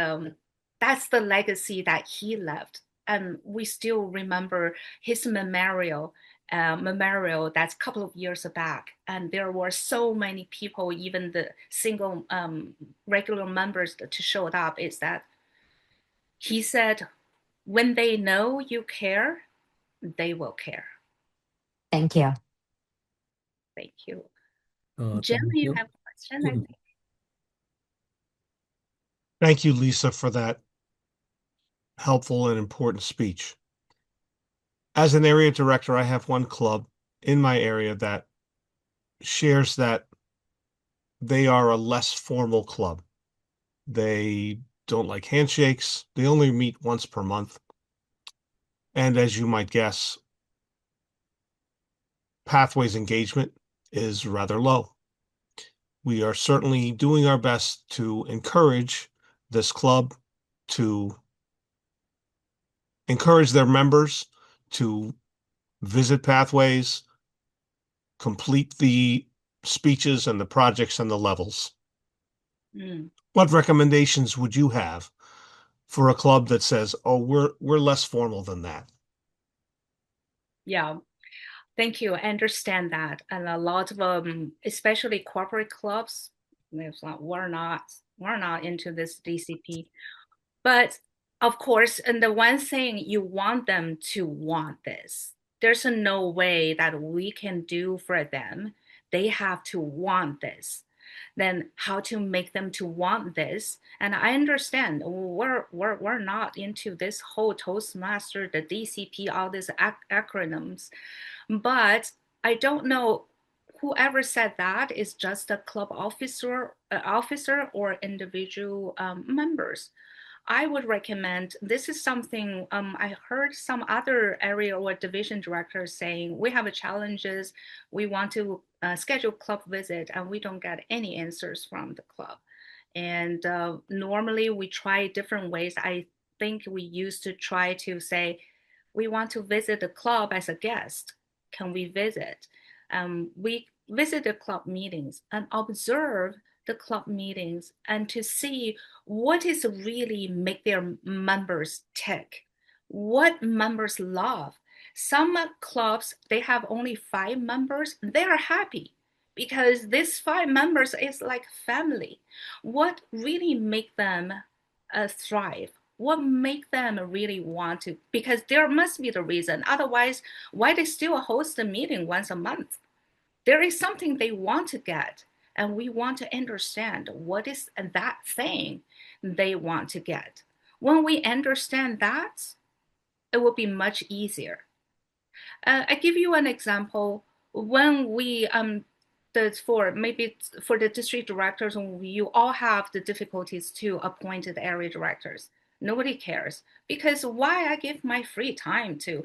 Speaker 14: that's the legacy that he left. And we still remember his memorial that's a couple of years back. And there were so many people, even the single regular members to show up, is that he said, when they know you care, they will care.
Speaker 6: Thank you.
Speaker 14: Thank you.
Speaker 1: Thank
Speaker 14: Jim, you
Speaker 1: you.
Speaker 14: have a question, I think.
Speaker 11: Thank you, Lisa, for that helpful and important speech. As an area director, I have one club in my area that shares that they are a less formal club. They don't like handshakes. They only meet once per month. And as you might guess, Pathways engagement is rather low. We are certainly doing our best to encourage this club, to encourage their members to visit Pathways, complete the speeches and the projects and the levels. What recommendations would you have for a club that says, oh, we're less formal than that?
Speaker 14: Yeah, thank you. I understand that. And a lot of especially corporate clubs, we're not into this DCP. But of course, and the one thing you want them to want this. There's no way that we can do for them. They have to want this. Then how to make them to want this? And I understand we're not into this whole Toastmaster, the DCP, all these acronyms, but I don't know whoever said that is just a club officer or individual members. I would recommend, this is something I heard some other area or division directors saying, we have challenges, we want to schedule club visit and we don't get any answers from the club. And normally we try different ways. I think we used to try to say, we want to visit the club as a guest. Can we visit? We visit the club meetings and observe the club meetings and to see what is really make their members tick, what members love. Some clubs, they have only 5 members, they are happy because this 5 members is like family. What really make them thrive? What make them really want to? Because there must be the reason. Otherwise, why they still host a meeting once a month? There is something they want to get, and we want to understand what is that thing they want to get. When we understand that, it will be much easier. I give you an example. When we for the district directors, you all have the difficulties to appoint the area directors. Nobody cares because why I give my free time to?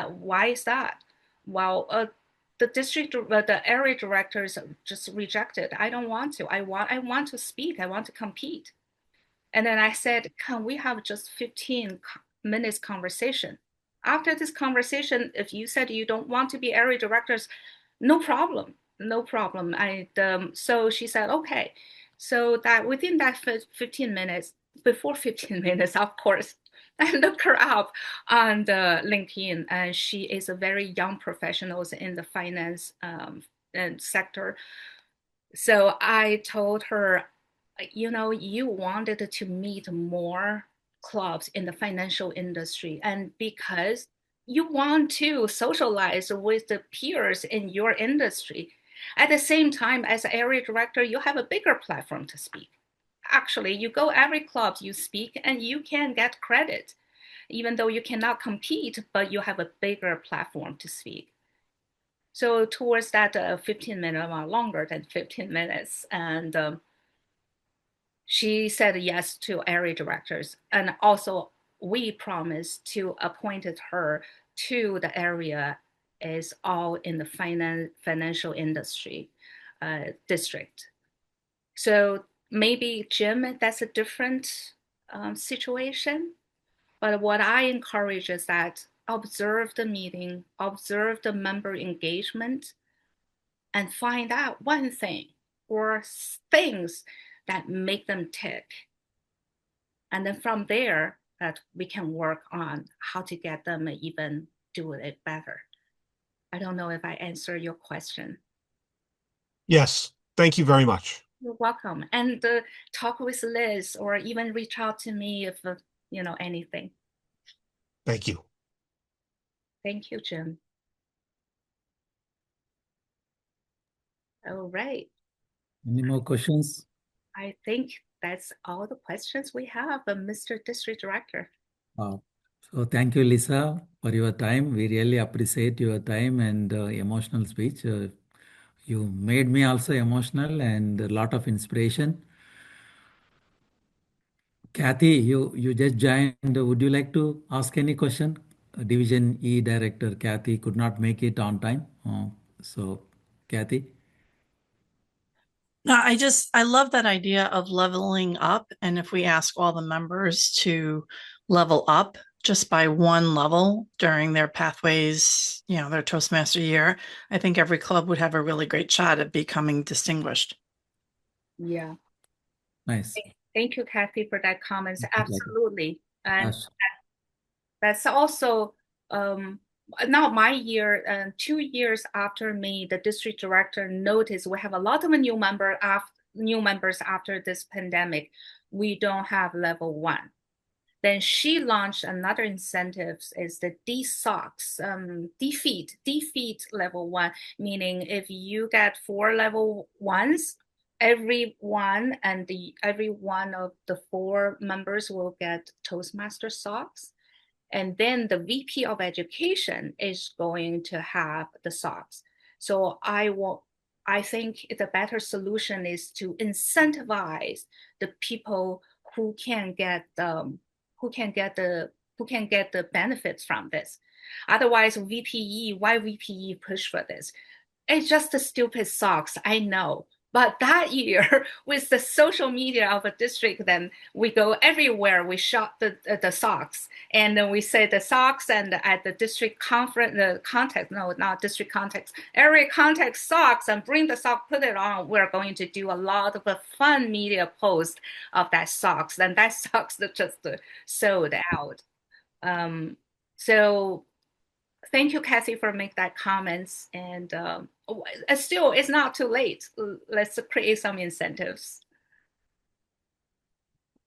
Speaker 14: Why is that? Well, the area directors just rejected. I don't want to. I want to speak. I want to compete. And then I said, can we have just 15 minutes conversation? After this conversation, if you said you don't want to be area directors, no problem, no problem. So she said, okay. So that within that 15 minutes, before 15 minutes, of course, I looked her up on the LinkedIn, and she is a very young professional in the finance sector. So I told her, you know, you wanted to meet more clubs in the financial industry, and because you want to socialize with the peers in your industry. At the same time, as an area director, you have a bigger platform to speak. Actually, you go every club, you speak, and you can get credit, even though you cannot compete, but you have a bigger platform to speak. So towards that 15 minutes, or longer than 15 minutes, and she said yes to area directors. And also we promised to appoint her to the area is all in the financial industry district. So maybe, Jim, that's a different situation. But what I encourage is that observe the meeting, observe the member engagement, and find out one thing or things that make them tick. And then from there, that we can work on how to get them even do it better. I don't know if I answered your question.
Speaker 11: Yes, thank you very much.
Speaker 14: You're welcome. And talk with Liz or even reach out to me if, you know, anything.
Speaker 11: Thank you.
Speaker 14: Thank you, Jim. All right.
Speaker 1: Any more questions?
Speaker 14: I think that's all the questions we have, Mr. District Director.
Speaker 1: So thank you, Lisa, for your time. We really appreciate your time and emotional speech. You made me also emotional and a lot of inspiration. Kathy, you just joined. Would you like to ask any question? Division E Director Kathy could not make it on time. So, Kathy.
Speaker 15: No, I love that idea of leveling up. And if we ask all the members to level up just by one level during their pathways, you know, their Toastmaster year, I think every club would have a really great shot at becoming distinguished.
Speaker 14: Yeah.
Speaker 1: Nice.
Speaker 14: Thank you, Kathy, for that comments. Absolutely. And
Speaker 1: Yes.
Speaker 14: that's also now my year, 2 years after me, the district director noticed we have a lot of new members after this pandemic. We don't have level 1. Then she launched another incentives is the DSOX, defeat level 1, meaning if you get 4 level 1s, every one of the 4 members will get Toastmaster socks. And then the VP of education is going to have the socks. So I think the better solution is to incentivize the people who can get who can get the benefits from this. Otherwise, VPE, why VPE push for this? It's just the stupid socks, I know. But that year, with the social media of a district, then we go everywhere. We shop the socks, and then we say the socks, and at the district conference, the context, no, not district context, area context socks, and bring the sock, put it on. We're going to do a lot of a fun media post of that socks, and that socks that just sold out. So thank you, Kathy, for making that comments. And still, it's not too late. Let's create some incentives.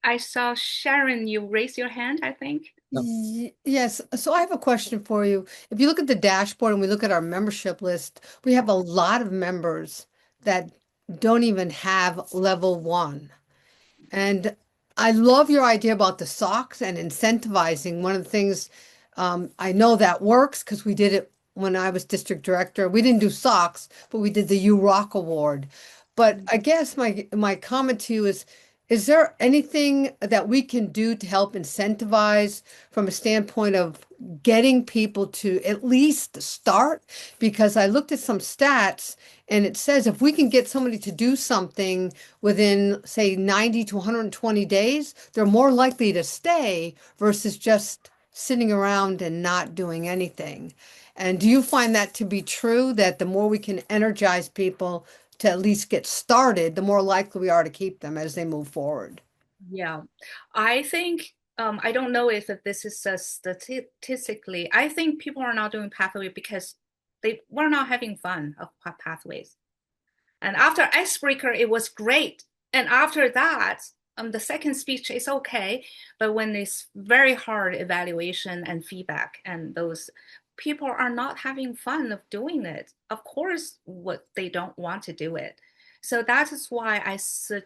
Speaker 14: I saw Sharon, you raise your hand, I think.
Speaker 5: Yes. So I have a question for you. If you look at the dashboard and we look at our membership list, we have a lot of members that don't even have level 1. And I love your idea about the socks and incentivizing. One of the things I know that works because we did it when I was district director. We didn't do socks, but we did the You Rock Award. But I guess my comment to you is there anything that we can do to help incentivize from a standpoint of getting people to at least start? Because I looked at some stats and it says if we can get somebody to do something within, say, 90 to 120 days, they're more likely to stay versus just sitting around and not doing anything. And do you find that to be true, that the more we can energize people to at least get started, the more likely we are to keep them as they move forward?
Speaker 14: Yeah, I think, I don't know if this is statistically, I think people are not doing pathway because they were not having fun of pathways. And after icebreaker, it was great. And after that, the second speech is okay, but when it's very hard evaluation and feedback, and those people are not having fun of doing it, of course, what they don't want to do it. So that is why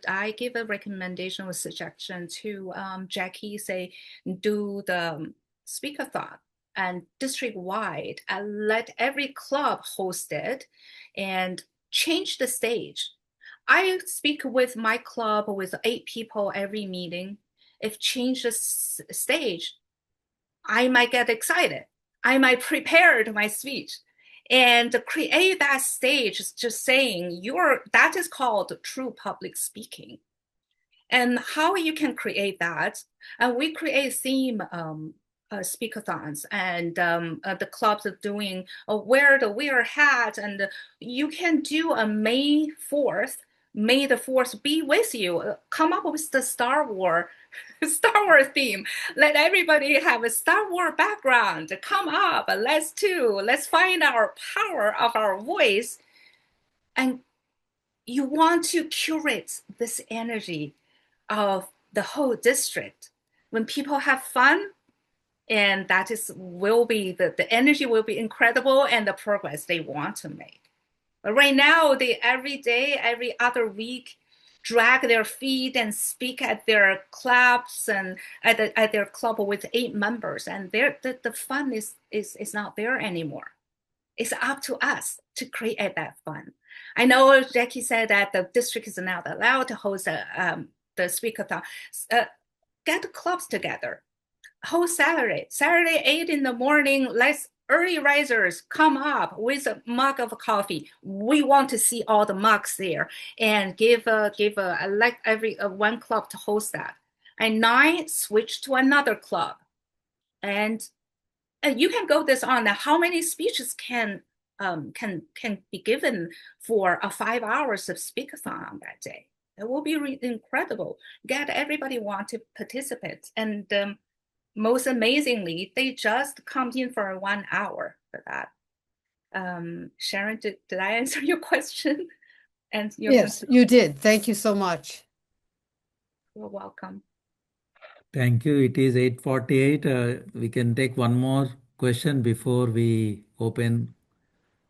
Speaker 14: I give a recommendation or suggestion to Jackie, say, do the speakathon and district wide, and let every club host it and change the stage. I speak with my club with 8 people every meeting. If change the stage, I might get excited. I might prepare my speech and create that stage, just saying that is called true public speaking. And how you can create that, we create theme speakathons, and the clubs are doing wear the hat, and you can do a May 4th, May the 4th be with you. Come up with the Star Wars theme. Let everybody have a Star Wars background. Come up, let's find our power of our voice. And you want to curate this energy of the whole district. When people have fun, and that will be the energy will be incredible, and the progress they want to make. But right now, they every day, every other week, drag their feet and speak at their clubs and at their club with 8 members, and the fun is not there anymore. It's up to us to create that fun. I know Jackie said that the district is not allowed to host the speakathon. Get the clubs together. Whole Saturday 8 in the morning, let's early risers come up with a mug of coffee. We want to see all the mugs there, and give like every one club to host that. And 9, switch to another club. And you can go this on. Now, how many speeches can be given for a 5 hours of speakathon on that day? It will be incredible. Get everybody want to participate, and most amazingly, they just come in for 1 hour for that. Sharon, did I answer your question? And
Speaker 5: Yes, you did. Thank you so much.
Speaker 14: You're welcome.
Speaker 1: Thank you. It is 8:48. We can take one more question before we open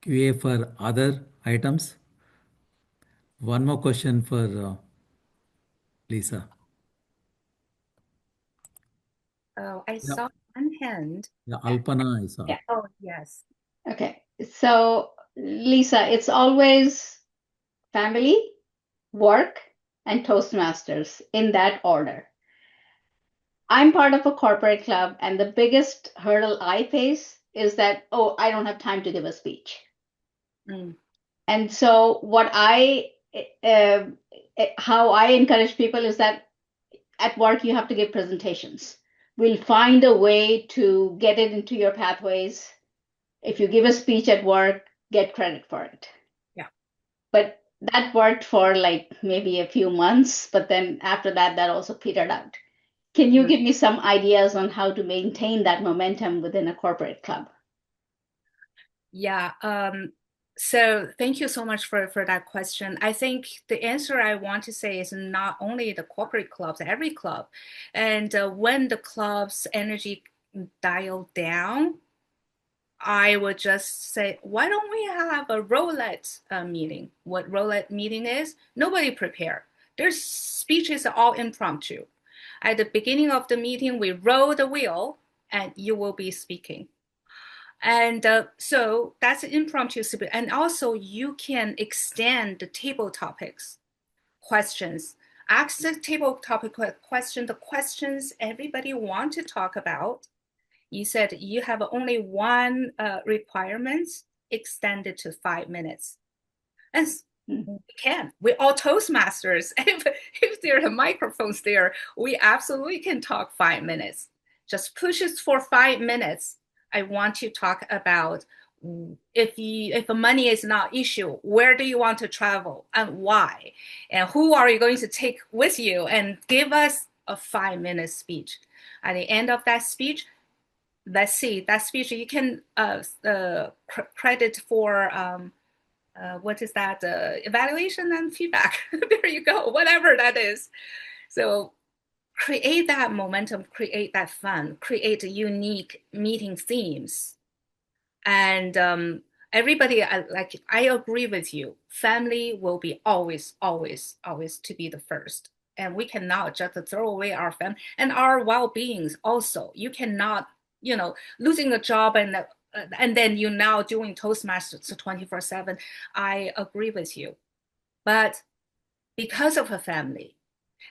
Speaker 1: QA for other items. One more question for Lisa.
Speaker 14: Oh, I saw one hand.
Speaker 1: Yeah, Alpana, I saw.
Speaker 3: Yeah.
Speaker 14: Oh, yes.
Speaker 3: Okay. So, Lisa, it's always family, work, and Toastmasters in that order. I'm part of a corporate club, and the biggest hurdle I face is that, oh, I don't have time to give a speech.
Speaker 14: Mm.
Speaker 3: And so how I encourage people is that at work you have to give presentations. We'll find a way to get it into your pathways. If you give a speech at work, get credit for it.
Speaker 14: Yeah.
Speaker 3: But that worked for like maybe a few months, but then after that, that also petered out. Can you give me some ideas on how to maintain that momentum within a corporate club?
Speaker 14: Yeah. So thank you so much for that question. I think the answer I want to say is not only the corporate clubs, every club. And when the club's energy dial down, I would just say, why don't we have a roulette meeting? What roulette meeting is? Nobody prepare. Their speeches are all impromptu. At the beginning of the meeting, we roll the wheel and you will be speaking. And so that's an impromptu speech. And also you can extend the table topics, questions. Ask the table topic question, the questions everybody want to talk about. You said you have only one requirement, extended to 5 minutes. And we can. We're all Toastmasters. If there are microphones there, we absolutely can talk 5 minutes. Just push it for 5 minutes. I want to talk about if money is not issue, where do you want to travel and why? And who are you going to take with you? And give us a 5-minute speech. At the end of that speech, let's see, that speech you can credit for what is that, evaluation and feedback. There you go, whatever that is. So create that momentum, create that fun, create unique meeting themes. And everybody, I agree with you. Family will be always, always, always to be the first. And we cannot just throw away our family and our well-beings also. You cannot, losing a job and then you now doing Toastmasters 24/7. I agree with you. But because of a family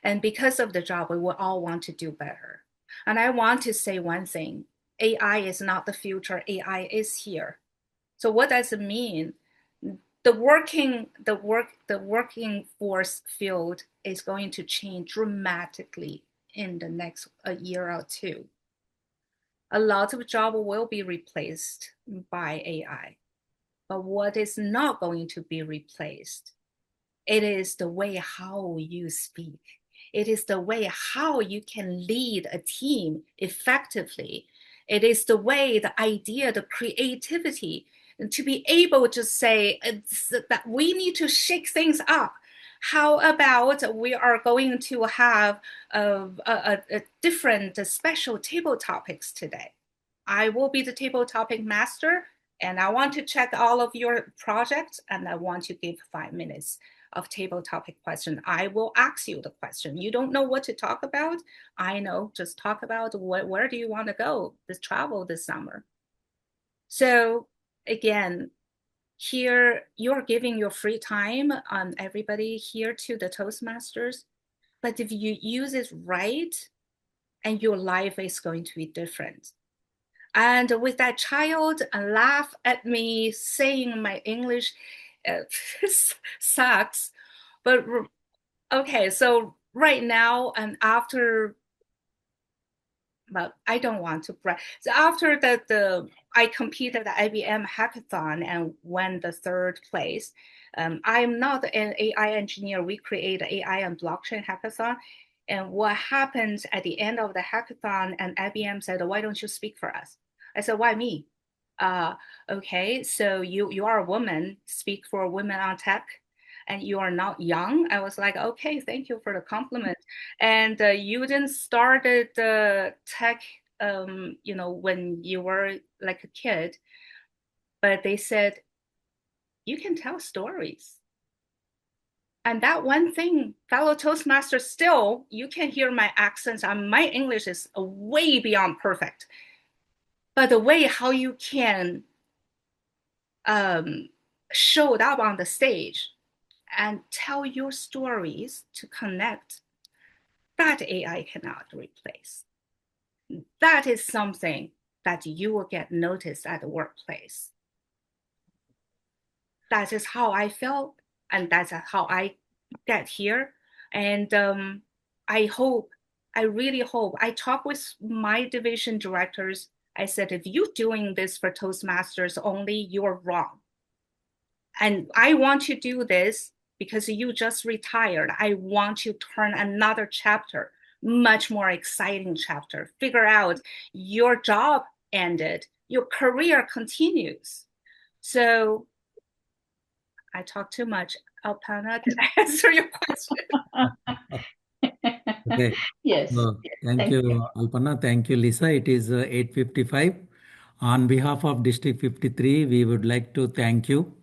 Speaker 14: and because of the job, we will all want to do better. And I want to say one thing. AI is not the future. AI is here. So what does it mean? The working force field is going to change dramatically in the next year or two. A lot of jobs will be replaced by AI. But what is not going to be replaced? It is the way how you speak. It is the way how you can lead a team effectively. It is the way, the idea, the creativity, and to be able to say that we need to shake things up. How about we are going to have a different special table topics today? I will be the table topic master, and I want to check all of your projects, and I want to give 5 minutes of table topic question. I will ask you the question. You don't know what to talk about? I know, just talk about where do you want to go, this travel this summer. So again, here you're giving your free time on everybody here to the Toastmasters. But if you use it right, and your life is going to be different. And with that child laugh at me saying my English sucks. But okay, so right now and after, but I don't want to brag. So after I competed at the IBM hackathon and won the 3rd place. I'm not an AI engineer. We create AI and blockchain hackathon. And what happened at the end of the hackathon, and IBM said, why don't you speak for us? I said, why me? Okay, so you are a woman, speak for women on tech, and you are not young. I was like, okay, thank you for the compliment. And you didn't started tech, when you were like a kid, but they said, you can tell stories. And that one thing, fellow Toastmasters, still, you can hear my accents. My English is way beyond perfect. But the way how you can show up on the stage and tell your stories to connect, that AI cannot replace. that is something that you will get noticed at the workplace. That is how I felt, and that's how I get here. And I really hope, I talk with my division directors. I said, if you're doing this for Toastmasters only, you're wrong. And I want to do this because you just retired. I want to turn another chapter, much more exciting chapter. Figure out your job ended, your career continues. So I talk too much. Alpana, did I answer your question?
Speaker 1: Okay.
Speaker 3: Yes.
Speaker 1: Thank you, Alpana. Thank you, Lisa. It is 8:55. On behalf of District 53, we would like to thank you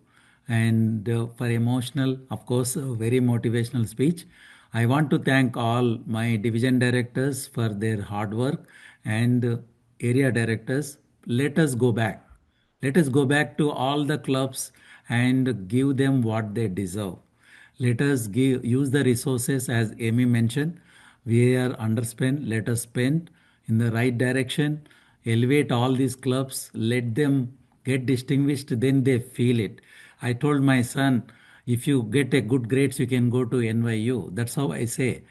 Speaker 1: and for emotional, of course, very motivational speech. I want to thank all my division directors for their hard work and area directors. Let us go back. Let us go back to all the clubs and give them what they deserve. Let us use the resources as Amy mentioned. We are underspent. Let us spend in the right direction. Elevate all these clubs. Let them get distinguished. Then they feel it. I told my son, if you get a good grades, you can go to NYU. That's how I say.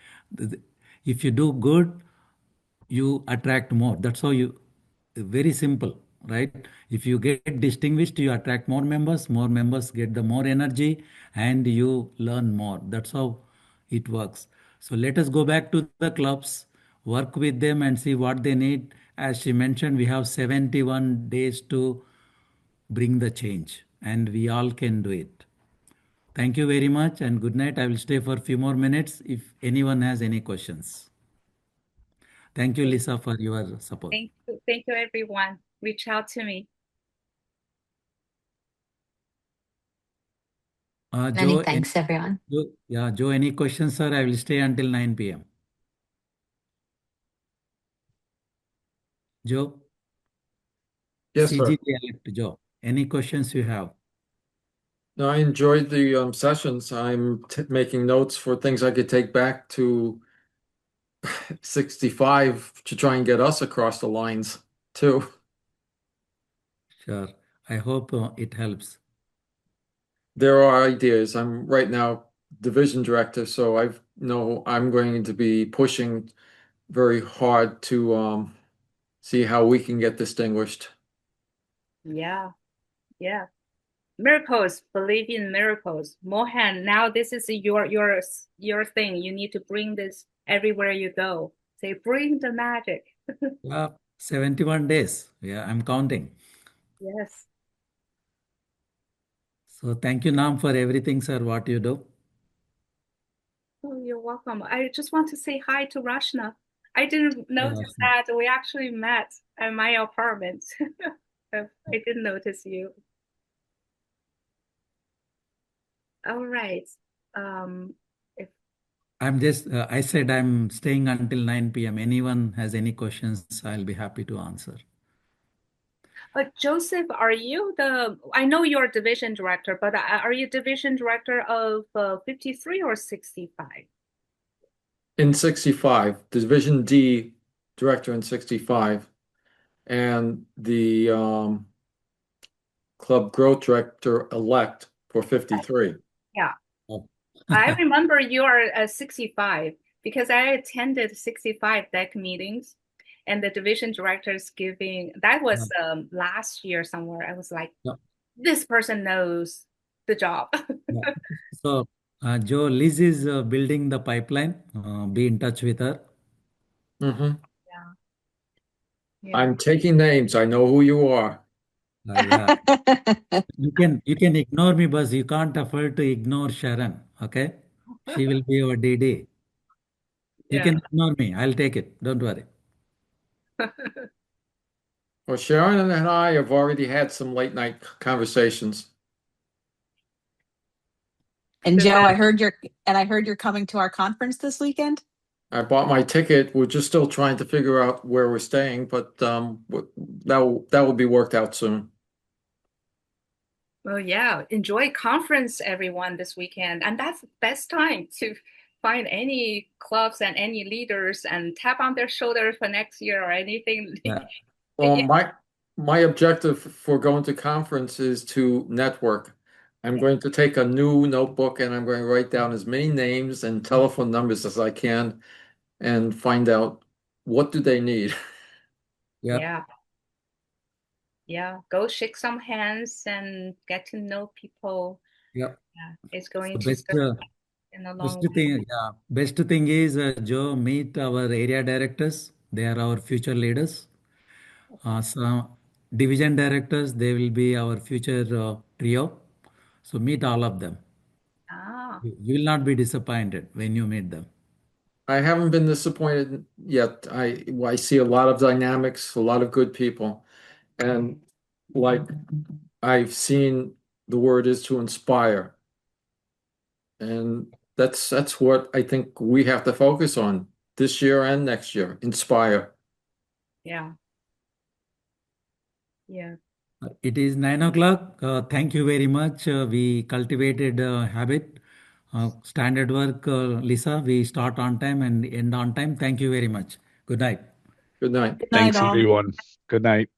Speaker 1: If you do good, you attract more. That's how you, very simple, right? If you get distinguished, you attract more members get the more energy, and you learn more. That's how it works. So let us go back to the clubs, work with them and see what they need. As she mentioned, we have 71 days to bring the change, and we all can do it. Thank you very much and good night. I will stay for a few more minutes if anyone has any questions. Thank you, Lisa, for your support.
Speaker 14: Thank you, everyone. Reach out to me.
Speaker 6: Many thanks, everyone.
Speaker 1: Joe, any questions, sir? I will stay until 9 p.m. Joe?
Speaker 16: Yes, sir.
Speaker 1: CGT elect Joe. Any questions you have?
Speaker 16: No, I enjoyed the sessions. I'm making notes for things I could take back to 65 to try and get us across the lines too.
Speaker 1: Sure. I hope it helps.
Speaker 16: There are ideas. I'm right now division director, so I'm going to be pushing very hard to see how we can get distinguished.
Speaker 14: Yeah. Miracles, believe in miracles. Mohan, now this is your thing. You need to bring this everywhere you go. Say, bring the magic.
Speaker 1: Yeah, 71 days. Yeah, I'm counting.
Speaker 14: Yes.
Speaker 1: So thank you, Nam, for everything, sir, what you do.
Speaker 14: Oh, you're welcome. I just want to say hi to Rashna. I didn't notice that we actually met at my apartment. I didn't notice you. All right.
Speaker 1: I said I'm staying until 9 p.m. Anyone has any questions, I'll be happy to answer.
Speaker 14: Joseph, I know you're division director, but are you division director of 53 or 65?
Speaker 16: In 65, Division D director in 65, and the club growth director elect for 53.
Speaker 14: Yeah. I remember you are 65 because I attended 65 deck meetings and the division directors that was last year somewhere. I was like, this person knows the job.
Speaker 1: So, Joe, Liz is building the pipeline. Be in touch with her.
Speaker 16: Mm-hmm.
Speaker 14: Yeah.
Speaker 16: I'm taking names. I know who you are.
Speaker 1: Yeah. You can ignore me, but you can't afford to ignore Sharon. Okay? She will be your DD. You can ignore me. I'll take it. Don't worry.
Speaker 16: Well, Sharon and I have already had some late night conversations.
Speaker 2: And Joe, I heard you're coming to our conference this weekend.
Speaker 16: I bought my ticket. We're just still trying to figure out where we're staying, but that will be worked out soon.
Speaker 14: Well, yeah, enjoy conference, everyone, this weekend. And that's the best time to find any clubs and any leaders and tap on their shoulder for next year or anything.
Speaker 1: Yeah.
Speaker 16: Well,
Speaker 14: Yeah.
Speaker 16: my objective for going to conference is to network. I'm going to take a new notebook and I'm going to write down as many names and telephone numbers as I can and find out what do they need.
Speaker 1: Yep.
Speaker 14: Yeah. Yeah. Go shake some hands and get to know people.
Speaker 1: Yep.
Speaker 14: Yeah. It's
Speaker 1: So
Speaker 14: going to
Speaker 1: best,
Speaker 14: serve in the long
Speaker 1: best
Speaker 14: run.
Speaker 1: thing, yeah, best thing is Joe, meet our area directors. They are our future leaders. So division directors, they will be our future trio. So meet all of them.
Speaker 14: Ah.
Speaker 1: You will not be disappointed when you meet them.
Speaker 16: I haven't been disappointed yet. I see a lot of dynamics, a lot of good people. And like I've seen the word is to inspire. And that's what I think we have to focus on this year and next year. Inspire.
Speaker 14: Yeah. Yeah.
Speaker 1: It is 9 o'clock. Thank you very much. We cultivated a habit. Standard work, Lisa. We start on time and end on time. Thank you very much. Good night.
Speaker 16: Good night.
Speaker 2: Good night,
Speaker 7: Thanks,
Speaker 2: all.
Speaker 7: everyone. Good night.